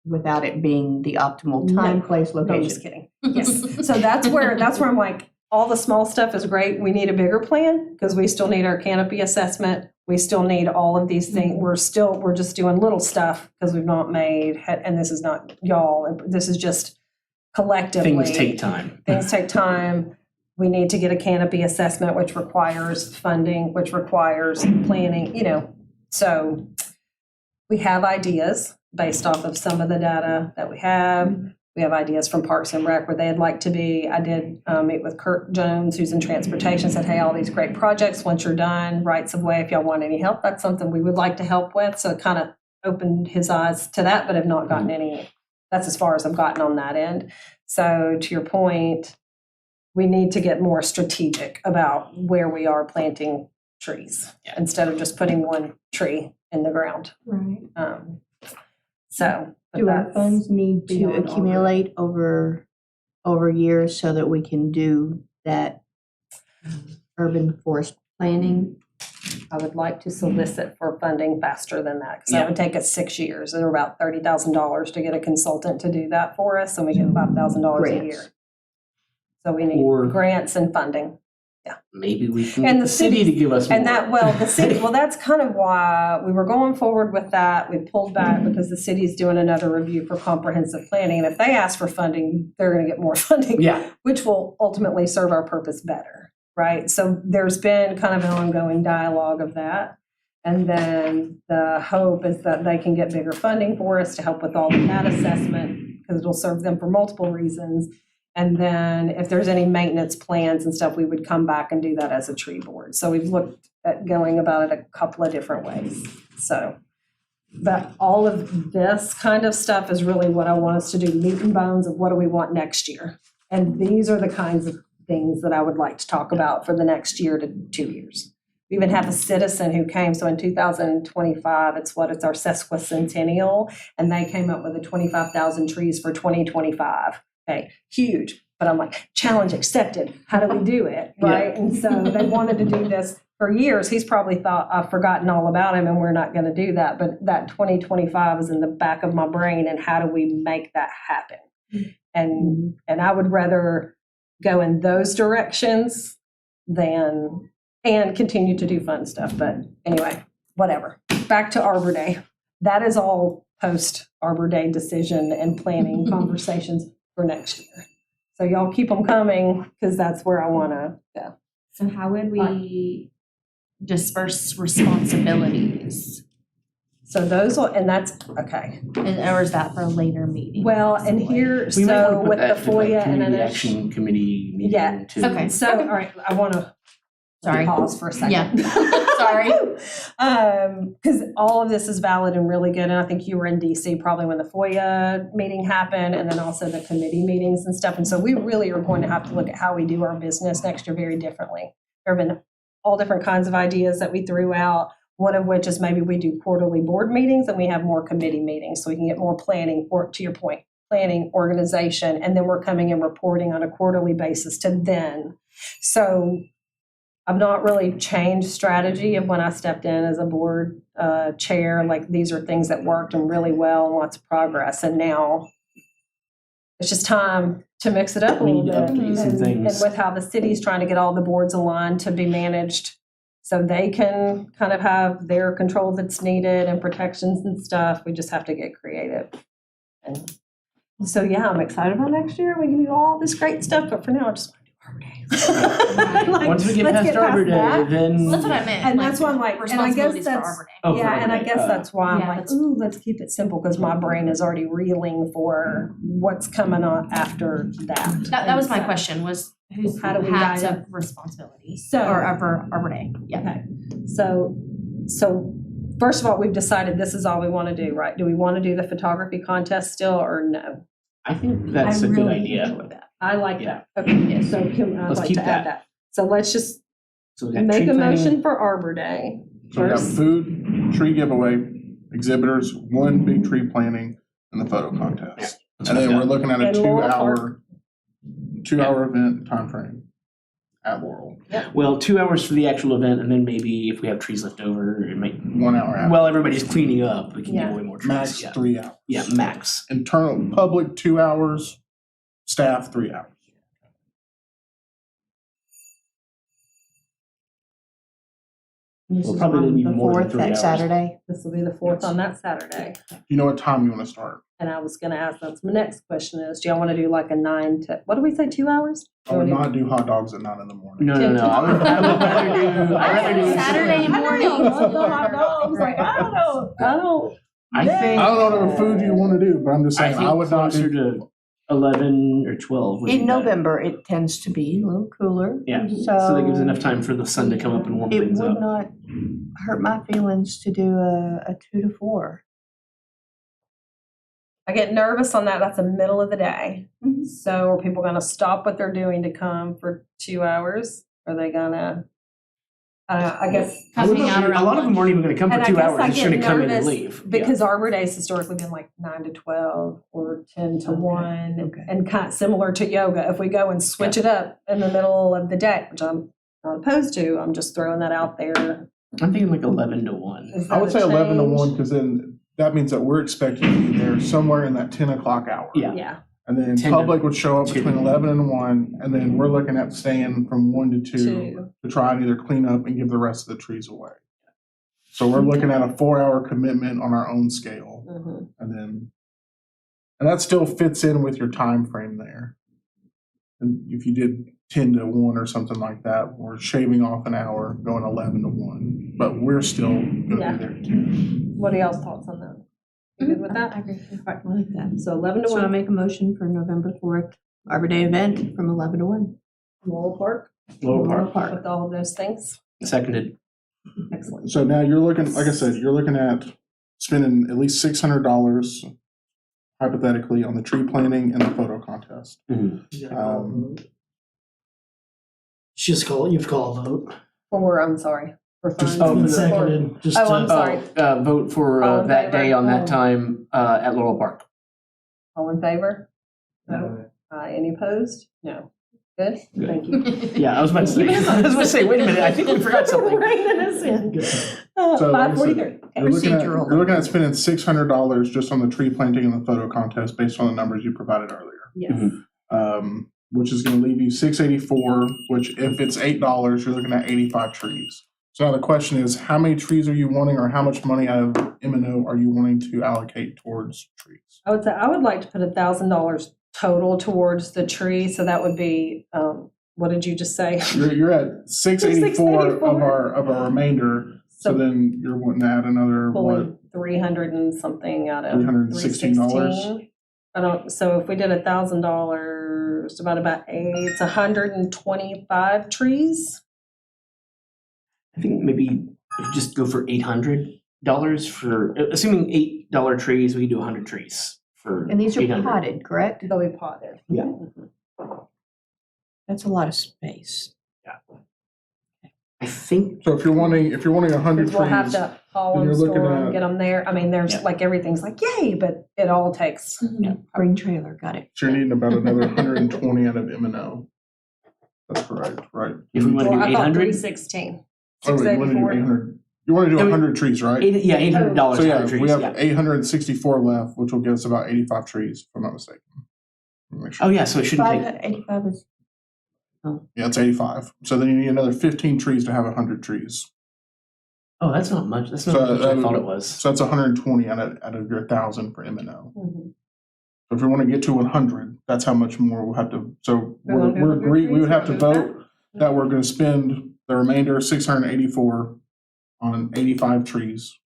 without it being the optimal time, place, No, I'm just location? kidding. Yes. So that's where I'm like, all the small stuff is great. We need a bigger plan because we still need our canopy assessment. We still need all of these things. We're just doing little stuff because we've not made, and this is not y'all, this is just collectively. Things take time. Things take time. We need to get a canopy assessment, which requires funding, which requires planning, So we have ideas based off of some of the data that we have. We have ideas from Parks and Rec where they'd like to be. I did meet with Kurt Jones, who's in transportation, said, hey, all these great projects, once you're done, rights of way, if y'all want any help, that's something we would like to help with. So it kind of opened his eyes to that, but have not gotten any, that's as far as I've gotten on that end. So to your point, we need to get more strategic about where we are planting trees instead of just putting one tree in the ground. Right. But Do our that's funds need to beyond all accumulate over years so that we can do that urban forest planning? I would like to solicit for funding faster than that, because that Yeah. would take us 6 years, and about $30,000 to get a consultant to do that for us, and we get $5,000 a year. Grants. So we need Or- grants and funding. Maybe we can And get the the city to cities- give us more. And the city, well, that's kind of why we were going forward with that. We pulled back because the city's doing another review for comprehensive planning. And if they ask for funding, they're going to get more funding, Yeah, which will ultimately serve our purpose better, right? So there's been kind of an ongoing dialogue of that. And then the hope is that they can get bigger funding for us to help with all of that assessment, because it'll serve them for multiple reasons. And then if there's any maintenance plans and stuff, we would come back and do that as a tree board. So we've looked at going about it a couple of different ways. So, but all of this kind of stuff is really what I want us to do, meat and bones of what do we want next year. And these are the kinds of things that I would like to talk about for the next year to 2 years. We even have a citizen who came, so in 2025, it's our sesquicentennial, and they came up with a 25,000 trees for 2025. Okay, huge. But I'm like, challenge accepted. How do we do it? Right. And so they wanted to do this for years. He's probably thought I've forgotten all about him and we're not going to do that. But that 2025 is in the back of my brain. And how do we make that happen? And I would rather go in those directions than and continue to do fun stuff. But anyway, whatever. Back to Arbor Day. That is all post Arbor Day decision and planning conversations for next year. So y'all keep them coming because that's where I want to go. So how would we disperse responsibilities? So those will, and that's, okay. Or is that for a later meeting? Well, and here, We might so wanna put with the that to, like, FOIA and community an action committee meeting Yeah. too. Okay. So, all right, I want to Sorry. pause for a second. Yeah. Sorry. Because all of this is valid and really good. And I think you were in DC probably when the FOIA meeting happened and then also the committee meetings and stuff. And so we really are going to have to look at how we do our business next year very differently. There have been all different kinds of ideas that we threw out. One of which is maybe we do quarterly board meetings and we have more committee meetings so we can get more planning, or to your point, planning, organization, and then we're coming and reporting on a quarterly basis to then. So I've not really changed strategy of when I stepped in as a board chair, like these are things that worked and really well and lots of progress. And now it's just time to mix it up a We little need to bit. update some And things. with how the city's trying to get all the boards aligned to be managed so they can kind of have their control that's needed and protections and stuff. We just have to get creative. And so, yeah, I'm excited about next year. We can do all this great stuff, but for now, I just want to do Arbor Day. Like, Once we get let's past Arbor Day, that. then. Well, that's what I meant. And that's why I'm like, and I guess responsibilities for that's, Arbor Day. Oh, for yeah, Arbor and I Day. guess that's why I'm Yeah, like, that's- ooh, let's keep it simple, because my brain is already reeling for what's coming on after that. That was And my so- question, was who's How do we hats guide of responsibility So- for Arbor Day? Yeah. Okay, so first of all, we've decided this is all we want to do, right? Do we want to do the photography contest still or no? I think that's a good idea. I like Yeah. that. Okay, so I'd Let's like keep to add that. So let's just So we got make tree a planting. motion for Arbor Day. So we got First, food, tree giveaway, exhibitors, one big tree planting, and the photo contest. That's And what then I've we're got. looking at a And Laurel Park. two-hour event timeframe at Laurel, Well, 2 hours for the actual event, and then maybe if we have trees left over, it might. 1 hour after. Well, everybody's cleaning up, we can Yeah. give away more trees. Max Yeah. 3 hours. Yeah, max. Internal, public 2 hours, staff 3 hours. This is probably on even the more than 4th, 3 that hours. Saturday. this will be the 4th on that Saturday. You know what time you want to start? And I was gonna ask, that's my next question is, do y'all want to do like a 9 to, what do we say, 2 hours? I would not do hot dogs at 9 in the morning. No. I would rather do. I'd rather do Saturday morning. I don't know hot dogs, like, I don't know. I think. I don't know what food you want to do, but I'm just I saying, think I would not closer do. to 11 or 12 would be In better. November, it tends to be a little cooler. Yeah, so that gives enough time for the sun to come up and warm It things would up. not hurt my feelings to do a 2 to 4. I get nervous on that. That's the middle of the day. So are people gonna stop what they're doing to come for 2 hours? Are they gonna, I guess. Coming out A around lot of them aren't even gonna come for And I 2 guess hours, I they're just get gonna come in and nervous leave. Yeah. Because Arbor Day's historically been like 9 to 12 or 10 to 1, okay. and kind of similar to yoga. If we go and switch it up in the middle of the day, which I'm not opposed to, I'm just throwing that out there. I'm thinking like 11 to 1. Is I would that say a 11 to change? 1, because then that means that we're expecting to be there somewhere in that 10 o'clock hour. Yeah. Yeah, And then 10 to public would show up 2. between 11 and 1, and then we're looking at staying from 1 to 2 2. to try and either clean up and give the rest of the trees away. So we're looking at a 4-hour commitment on our own scale, Mhm. and that still fits in with your time frame there. And if you did 10 to 1 or something like that, we're shaving off an hour, going 11 to 1, but we're still gonna Yeah. be there at 10. What are y'all's thoughts on that? You good with that? I agree. I like that. So 11 to So I 1, make a motion for November 4th, Arbor Day event from 11 to 1. Laurel Park. Lower part. With all of those things. Seconded. Excellent. So now you're looking, like I said, you're looking at spending at least $600 hypothetically on the tree planting and the photo contest. You gotta call a vote. Just call, you have to call a vote. I'm sorry, for Just- funds. oh, for It's the- been seconded, just Oh, I'm to, sorry. Vote for All in that day favor? on that time at Laurel Park. All in favor? No. Any opposed? No. Good, thank you. Yeah, I was about to say, wait a minute, I think we forgot something. Reining us in. So, like I said, 5:43. You're looking at, Procedural. you're looking at spending $600 just on the tree planting and the photo contest based on the numbers you provided earlier. Yes. Which is gonna leave you $684, which if it's $8, you're looking at 85 trees. So now the question is, how many trees are you wanting, or how much money out of M&O are you wanting to allocate towards trees? I would say I would like to put $1,000 total towards the tree, so that would be, what did you just say? You're at 684 of our remainder, so So then you're wanting to add another, what, pulling 300 and something out of $316? 316. So if we did $1,000 divided by 8, it's 125 trees. I think maybe if you just go for $800 for, assuming $8 trees, we could do 100 trees for And these are 800. potted, correct? They'll be potted. Yeah. That's a lot of space. I think, So if you're wanting 100 Because we'll have trees, to haul then them, you're looking store them, at- get them there. I mean, there's Yeah. like, everything's like, yay, but it all takes. Green trailer, got it. so you're needing about another 120 out of M&O. That's correct, right? if we want to Well, do I thought 800, 316. Oh, wait, you want to do 684. 800? You want to do Yeah, we- 100 trees, right? yeah, $800 So yeah, 100 trees, we have yeah. 864 left, which will give us about 85 trees, if I'm not mistaken. Let me make sure. Oh, yeah, so it shouldn't take, 85 is, Yeah, it's 85. So then you need another 15 trees to have 100 trees. oh, that's not much, that's not So, as much as I thought it was. So that's 120 out of your 1,000 for M&O. Mhm. So if we want to get to 100, that's how much more we'll have to, so We wanna do we're 100 agreed, we would trees, have to we're gonna do vote that we're going to spend the remainder, 684, on 85 trees.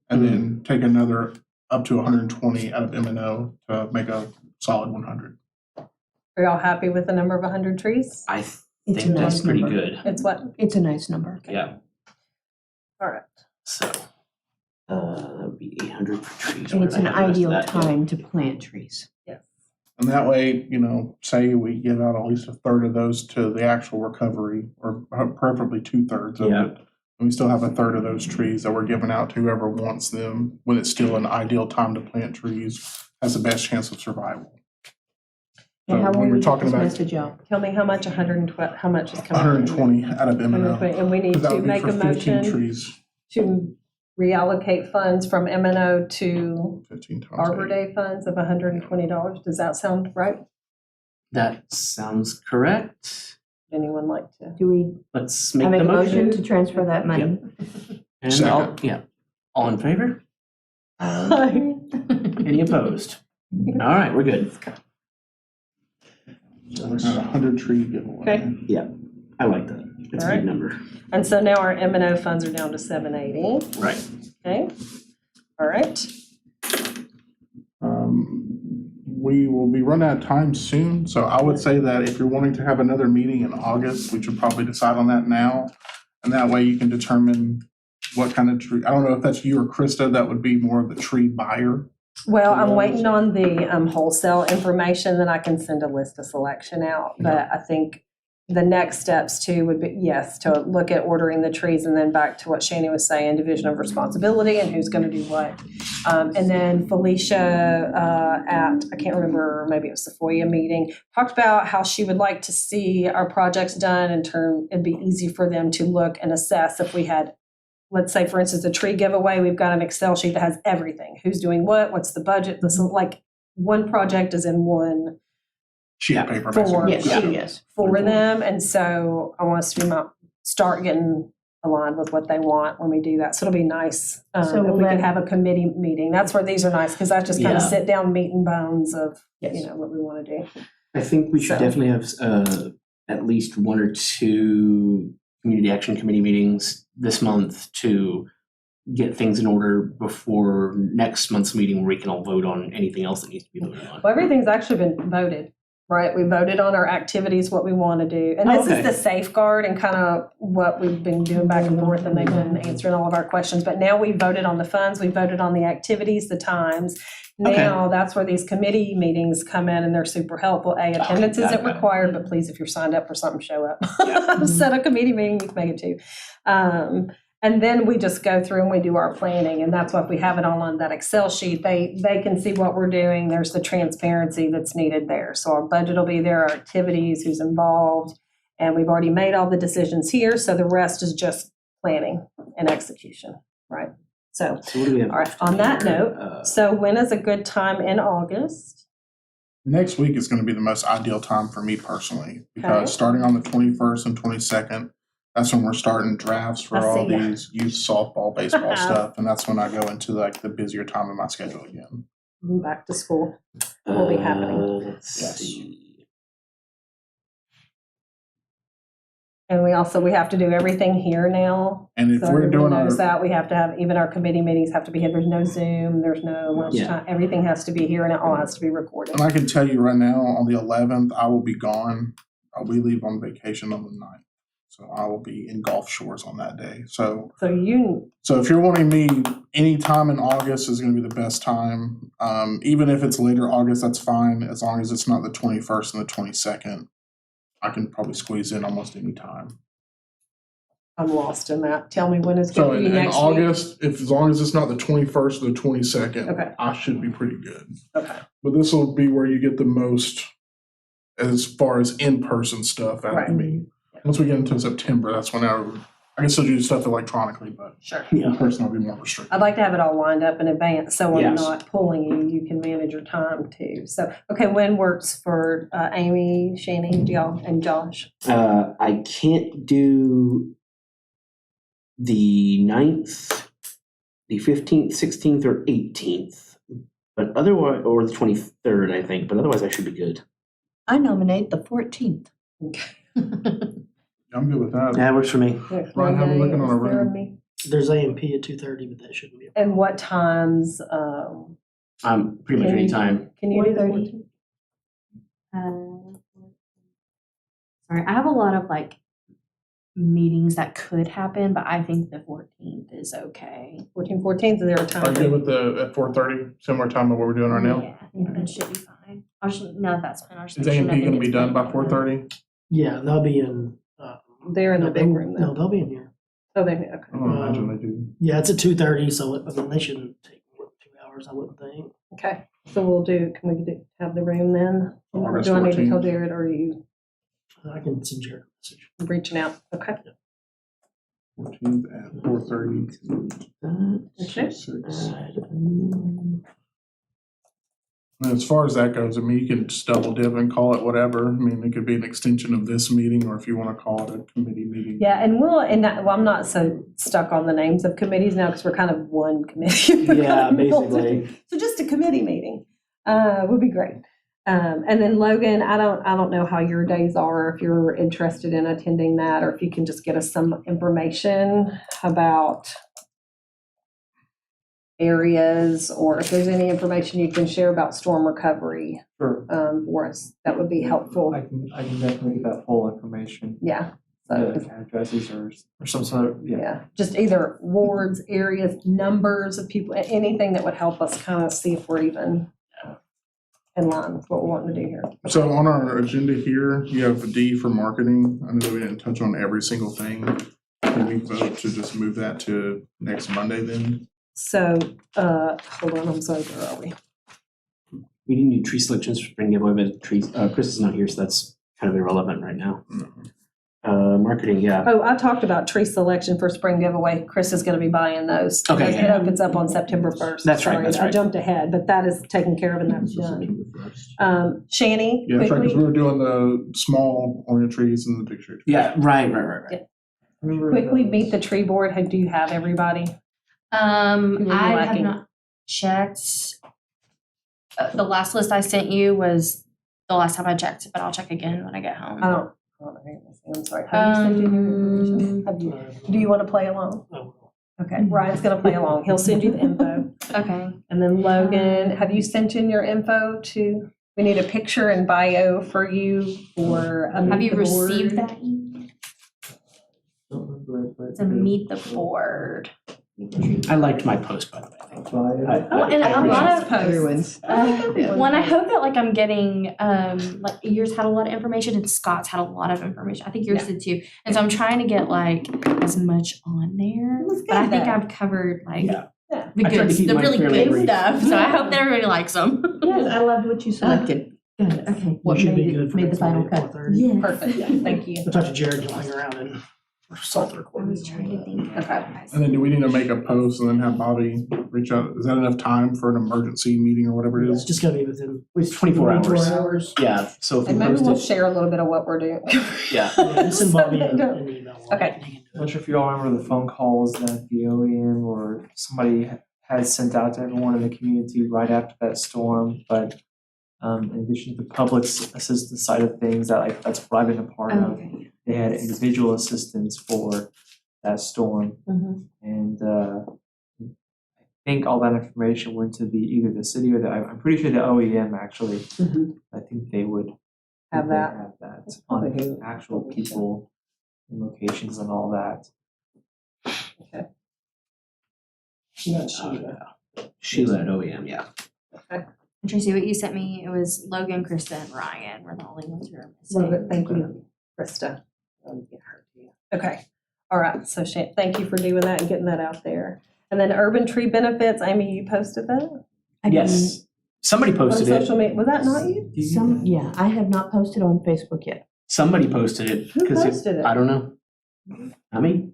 And then take another up to 120 out of M&O to make a solid 100. Are y'all happy with the number of 100 trees? I it's think a that's nice pretty number. good, It's what? It's a nice number. yeah, All right. so, that would be 800 for trees. And it's an Where did I have the ideal rest of that? Yeah. time to plant trees. Yes. And that way, say we give out at least a third of those to the actual recovery, or preferably 2/3 of Yeah. it. And we still have a third of those trees that we're giving out to whoever wants them, when it's still an ideal time to plant trees, has the best chance of survival. And So how when will you're we get talking this about message out? Tell me how much 120, how much is coming? 120 out of M&O. 120, and we need That to would be make for a 15 motion trees, to reallocate funds from M&O to 15 times Arbor 8. Day funds of $120. Does that sound right? That sounds correct. Anyone like to? Do we, Let's I make make the a motion motion. to transfer that money? And Second. all in favor? Aye. Any opposed? All right, we're good. So we're at a 100 tree giveaway. Okay. I like that. It's a All right. good number. And so now our M&O funds are down to 780. Right. Okay. All right. We will be running out of time soon, so I would say that if you're wanting to have another meeting in August, we should probably decide on that now. And that way you can determine what kind of tree, I don't know if that's you or Krista, that would be more of the tree buyer. Well, I'm waiting on the wholesale information, then I can send a list of selection out. But I think the next steps too would be, yes, to look at ordering the trees, and then back to what Shani was saying, division of responsibility and who's going to do what. And then Felicia I can't remember, maybe it was the FOIA meeting, talked about how she would like to see our projects done it'd be easy for them to look and assess if we had, let's say, for instance, a tree giveaway, we've got an Excel sheet that has everything. Who's doing what? What's the budget? This is like one project is in one Sheet of paper, For- basically. Yes, for them. And so I want us to start getting aligned with what they want when we do that. So it'll be nice So if we let- can have a committee meeting. That's where these are nice, because I just kind of Yeah. sit down, meat and bones of, Yes. what we want to do. I think we should So- definitely have at least 1 or 2 community action committee meetings this month to get things in order before next month's meeting, where we can all vote on anything else that needs to be voted on. Well, everything's actually been voted, right? We voted on our activities, what we want to do. And Oh, this okay. is the safeguard and kind of what we've been doing back and forth, and they've been answering all of our questions. But now we voted on the funds, we voted on the activities, the times. Okay. Now, that's where these committee meetings come in, and they're super helpful. Attendance got isn't it. required, but please, if you're signed up for something, show up. Yeah. Set a committee meeting, you can make it too. And then we just go through and we do our planning, and that's what we have it all on that Excel sheet. They can see what we're doing. There's the transparency that's needed there. So our budget will be there, our activities, who's involved, and we've already made all the decisions here, so the rest is just planning and execution, right? So, So what do we have? all right, on that note, so when is a good time in August? Next week is gonna be the most ideal time for me personally, Okay. because starting on the 21st and 22nd, that's when we're starting drafts for I all see. these youth softball, baseball stuff, and that's when I go into like the busier time of my schedule again. Back to school will be happening. Let's Yes. see. And we have to do everything here now. And if So we're everyone doing our, knows that, we have to have, even our committee meetings have to be here. There's no Zoom, there's no lunchtime. Everything has to be here and it all has to be recorded. and I can tell you right now, on the 11th, I will be gone. We leave on vacation on the 9th. So I will be in Gulf Shores on that day. So So if you're wanting me, any time in August is gonna be the best time. Even if it's later August, that's fine, as long as it's not the 21st and the 22nd. I can probably squeeze in almost any time. I'm lost in that. Tell me when it's So going to in be next week. August, as long as it's not the 21st or the 22nd, Okay. I should be pretty good. Okay, But this will be where you get the most as far as in-person stuff out Right. of me. Once we get into September, that's when I can still do stuff electronically, but sure. in person will be more restricted. I'd like to have it all lined up in advance, so I'm Yes. not pulling you. You can manage your time too. So, okay, when works for Amy, Shani, y'all, and Josh? I can't do the 9th, the 15th, 16th, or 18th, but otherwise, or the 23rd, I think, but otherwise I should be good. I nominate the 14th. I'm good with that. That works for me. Next Ryan, how we Monday, looking on a is there room? me- There's AMP at 2:30, but that shouldn't be. a And what times, Pretty much Can any you- time. can you do the 4:30? 14th? Sorry, I have a lot of like meetings that could happen, but I think the 14th is okay. 14th, is there a Are time? you good with the at 4:30, similar time to what we're doing right now? Yeah, that should be fine. No, that's fine. I'll just Is make sure AMP gonna nothing be gets done by put on. 4:30? Yeah, they'll be in. They're in the big room No, then. they'll be in here. Oh, they, I okay. don't imagine they do. Yeah, it's at 2:30, so I mean, they shouldn't take more than 2 hours, I wouldn't think. Okay, so can we have the room then? Or August do I need to tell 14th. Jared, or are you I can send you a message. reaching out? Okay. 14th at 4:30. Okay. And as far as that goes, I mean, you can just double dip and call it whatever. I mean, it could be an extension of this meeting, or if you want to call it a committee meeting. Yeah, I'm not so stuck on the names of committees now because we're kind of one committee. Yeah, basically. So just a committee meeting would be great. And then Logan, I don't know how your days are, if you're interested in attending that, or if you can just get us some information about areas, or if there's any information you can share about storm recovery Sure. for us, that would be helpful. I can definitely get that full information, Yeah. So, the addresses or some sort of, yeah, just either wards, areas, numbers of people, anything that would help us kind of see if we're even in line with what we're wanting to do here. So on our agenda here, you have D for marketing. I know that we didn't touch on every single thing. Can we vote to just move that to next Monday then? So, hold on, I'm sorry, where are we? We didn't do tree selections for spring giveaway, but trees, Chris is not here, so that's kind of irrelevant right now. Marketing, yeah. Oh, I talked about tree selection for spring giveaway. Chris is gonna be buying those. Okay, It yeah. opens up on September 1st. That's right, Sorry, that's I right. jumped ahead, but that is taken care of and that's done. Shani, Yeah, that's right, because we quickly, were doing the small ornament trees and the big trees. Yeah, right. quickly meet the tree board. Do you have everybody? Who are you I have lacking? not checked. The last list I sent you was the last time I checked, but I'll check again when I get home. I don't I'm sorry. Have you sent in your information? Have you? Do you want to play along? Okay, Ryan's gonna play along. He'll send you the info. Okay. And then Logan, have you sent in your info to, we need a picture and bio for you for a Have meet you the received board. that email? To meet the board. I liked my post, by the way. Thank you. Oh, and I a lot of Everyone's. One, I hope that like I'm getting, like yours had a lot of information and Scott's had a lot of information. I think yours did too. And so I'm trying to get like as much on there. was But I good, think though. I've covered like Yeah. the I tried good, to keep the mine really fairly good brief. stuff. So I hope that everybody likes them. Yes, I loved what you selected. Good, okay. What Should be made good it, for made the next final Monday at cut? 4:30. Yeah. Perfect, thank you. I'll talk to Jared, he'll hang around and salt the I recording. was trying to think. Okay. And then do we need to make a post and then have Bobby reach out? Is that enough time for an emergency meeting or whatever it It's is? just gotta be within It's 24 hours. hours. Yeah, so if we And maybe post we'll it, share a little bit of what we're doing. yeah. Yeah, just send Bobby So they an don't- email. Okay. He can do it. I'm not sure if you all remember the phone calls that the OEM or somebody had sent out to everyone in the community right after that storm, but in addition to the public's assistance side of things, that's what I've been a part of. Okay. They had individual assistance for that storm, Mhm. and I think all that information went to either the city or I'm pretty sure the OEM actually. Mhm. I think they would Have that. have that That's on probably who- actual people and locations and all that. Not Sheila. Sheila at OEM, yeah. And Tracy, what you sent me, it was Logan, Krista, and Ryan were the only ones who were missing. Love it, thank you, Krista. Get her to you. Okay, all right, so thank you for doing that and getting that out there. And then urban tree benefits, Amy, you posted that? Yes, somebody On posted it. social media, was that not you? Yeah, I have not posted on Facebook yet. Somebody posted it. Who 'cause posted it? I don't know. I mean,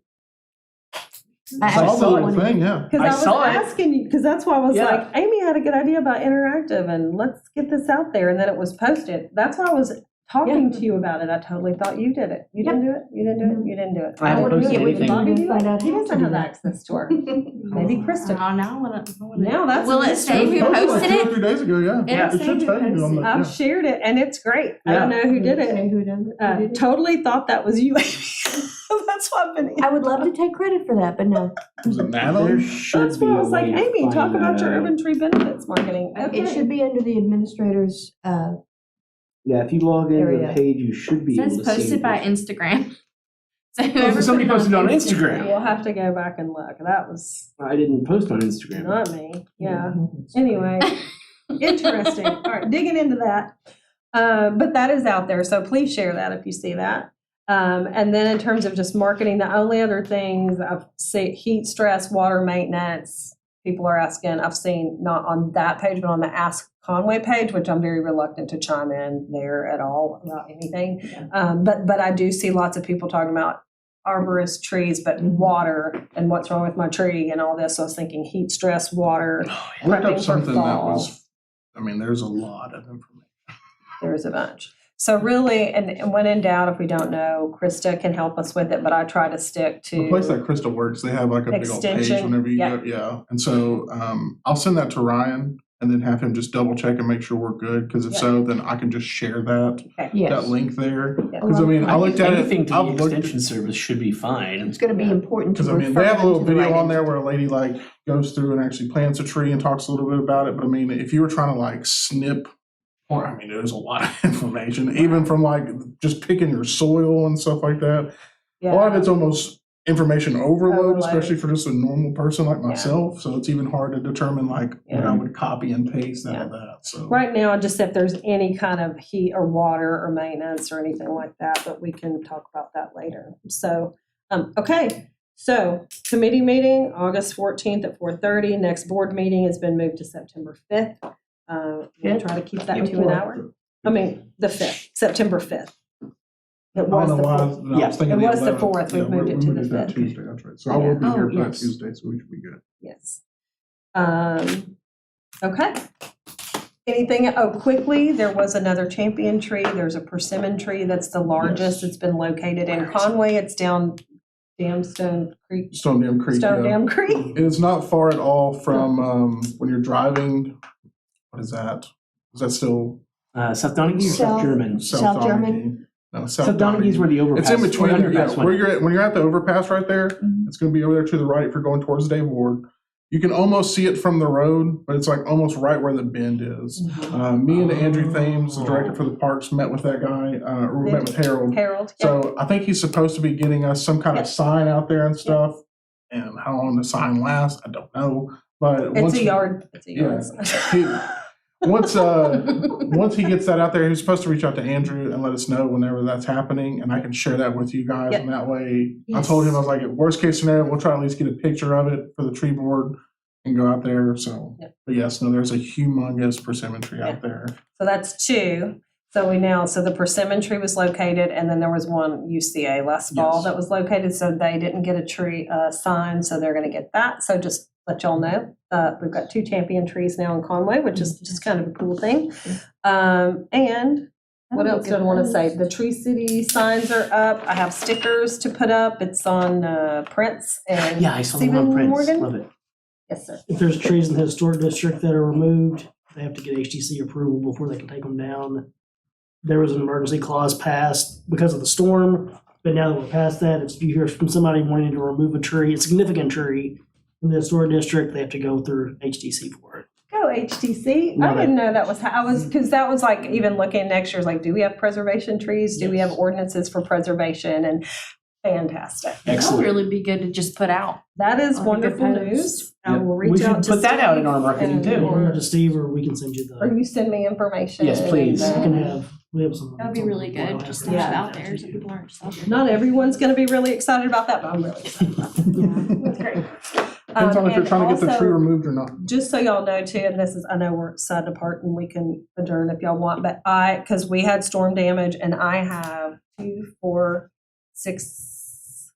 I I saw actually the whole wanted- thing, yeah. Because I I was saw it. asking you, because that's why I was Yeah. like, Amy had a good idea about interactive and let's get this out there. And then it was posted. That's why I was talking to you about it. I totally thought you did it. You didn't do it? You didn't do it? You didn't do it. I haven't posted anything. Bobby do Find it? out He how to doesn't do have that. access to her. Maybe Krista. Oh, now I wanna. Now that's. Will it say who It was like posted 2 or it? 3 days ago, yeah. Yeah. It should tell you on the, yeah. I've shared it and it's great. I don't know who did it. Say who did it? Totally thought that was you, Amy. That's why I've been. I would love to take credit for that, but no. Was it there Natalie? should That's be why I a was like, way to Amy, find talk about that your out. urban tree benefits marketing. It should be under the administrator's, Yeah, if you log into the Area. page, you should be It able says to see. posted by it. Instagram. So Oh, whoever so somebody put posted it on Instagram. We'll have to go back and look. That was I didn't post on Instagram. not me. Yeah. Anyway, interesting. All right, digging into that. But that is out there, so please share that if you see that. And then in terms of just marketing, the only other things I've seen, heat stress, water maintenance, people are asking, I've seen not on that page, but on the Ask Conway page, which I'm very reluctant to chime in there at all about anything. But I do see lots of people talking about arborist trees, but water and what's wrong with my tree and all this. So I was thinking heat stress, water, I looked prepping up for something that fall. was, I mean, there's a lot of information. There's a bunch. So really, and when in doubt, if we don't know, Krista can help us with it, but I try to stick to. The place that Crystal works, they have like a big old page Extension, whenever you yeah. go, yeah. And so I'll send that to Ryan and then have him just double check and make sure we're good, because if Yeah. so, then I can just share that yes. link there. Yeah. Because I mean, I looked at it, Anything to the I've looked, extension service should be fine. It's gonna be important to because I mean, refer they have a them little to the video right on there where a lady like goes through and actually plants a tree and talks a little bit about it. But I mean, if you were trying to like snip, or I mean, there's a lot of information, even from like just picking your soil and stuff like that. A lot of it's almost information overload, Overload. especially for just a normal person like Yeah. myself. So it's even hard to determine like what Yeah. I would copy and paste out Yeah. of that. So Right now, just if there's any kind of heat or water or maintenance or anything like that, but we can talk about that later. So, okay. So committee meeting, August 14th at 4:30. Next board meeting has been moved to September 5th. We'll try to keep that to an hour. I mean, the 5th, September 5th. It I was don't the know why. 4th. I was thinking It was the 11th. 4th. We've Yeah, moved it to the that 5th. Tuesday, that's right. So I will be Yeah. here Oh, for that yes. Tuesday, so we should be good. Yes. Okay. Anything, quickly, there was another champion tree. There's a persimmon tree that's the largest. Yes. It's been located in Where is it? Conway. It's down Stone Creek, Stone Dam Creek. Stone yeah. Dam Creek. It is not far at all from when you're driving. What is that? Is that still South Donaghy or South South- German? South German? Donaghy? No, South Donaghy's where the It's overpass. in between. or Yeah, underpass where went. you're at, when you're at the overpass right there, Mm-hmm. it's going to be over there to the right if you're going towards Dave Ward. You can almost see it from the road, but it's like almost right where the bend is. Mm-hmm. Me and Andrew Thames, the director for the parks, met with that guy, or we met with Harold. Harold. So I think he's supposed to be getting us some kind of Yes. sign out there and stuff. And how long the sign lasts, I don't know, but It's once a yard, it's a yard. once he gets that out there, he's supposed to reach out to Andrew and let us know whenever that's happening, and I can share that with you guys, Yep. and that way, I told him, I was like, worst case scenario, we'll try to at least get a picture of it for the tree board and go out there, so. Yep. But yes, no, there's a humongous persimmon tree out there. So that's two. So the persimmon tree was located, and then there was one UCA last fall Yes. that was located, so they didn't get a tree sign, so they're gonna get that. So just let y'all know, we've got 2 champion trees now in Conway, which is just kind of a cool thing. And what else did I wanna say? The Tree City signs are up. I have stickers to put up. It's on Prince and Yeah, I saw the one on Stephen Prince, Morgan. love it. Yes, sir. If there's trees in the historic district that are removed, they have to get HTC approval before they can take them down. There was an emergency clause passed because of the storm, but now that we're past that, if you hear from somebody wanting to remove a tree, a significant tree in the historic district, they have to go through HTC for it. Go HTC. I Love it. didn't know that was how, because that was like, even looking next year, like, do we have preservation trees? Do we have Yes. ordinances for preservation? And fantastic. That would Excellent. really be good to just put out. That is Like a good wonderful post. news. I Yep. will We reach should out to put that out in Steve our marketing and- too. Or to Steve, or we can send you Or the, you send me information. Yes, please. and, we have some. That would be really good, just to Yeah. have it out there, so people aren't just out there. Not everyone's gonna be really excited about that, but I'm really excited about that. That's great. Depends on if you're And trying to get the also, tree removed or not. just so y'all know too, and this is, I know we're set apart and we can adjourn if y'all want, but because we had storm damage and I have 2, 4, 6,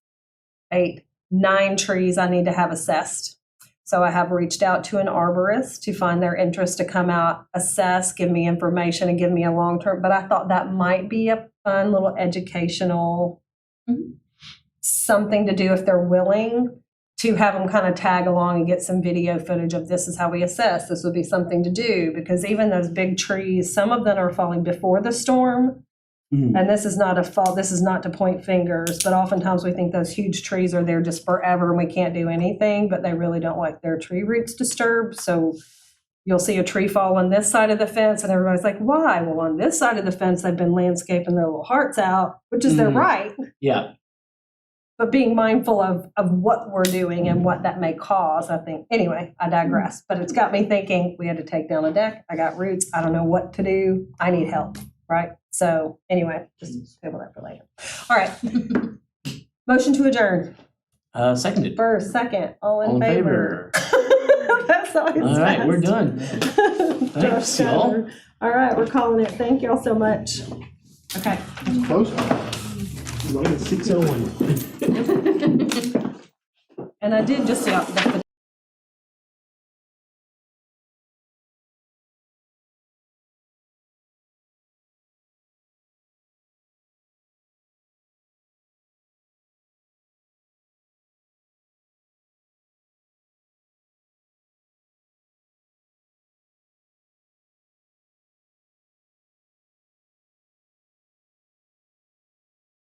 8, 9 trees I need to have assessed. So I have reached out to an arborist to find their interest to come out, assess, give me information and give me a long-term, but I thought that might be a fun little educational something to do if they're willing, to have them kind of tag along and get some video footage of this is how we assess. This would be something to do, because even those big trees, some of them are falling before the storm. Mhm. And this is not a fault, this is not to point fingers, but oftentimes we think those huge trees are there just forever and we can't do anything, but they really don't like their tree roots disturbed. So you'll see a tree fall on this side of the fence and everybody's like, why? Well, on this side of the fence, they've been landscaping their little hearts out, which is their Mhm. right. Yeah, But being mindful of what we're doing and what that may cause, I think, anyway, I digress. But it's got me thinking, we had to take down a deck, I got roots, I don't know what to do, I need help, right? So anyway, just table that for later. All right. Motion to adjourn. seconded. First, second, all All in in favor. That's all All right, we're done. Thanks, y'all. All right, we're calling it. Thank y'all so much. Okay. Close. 6:01. And I did just see the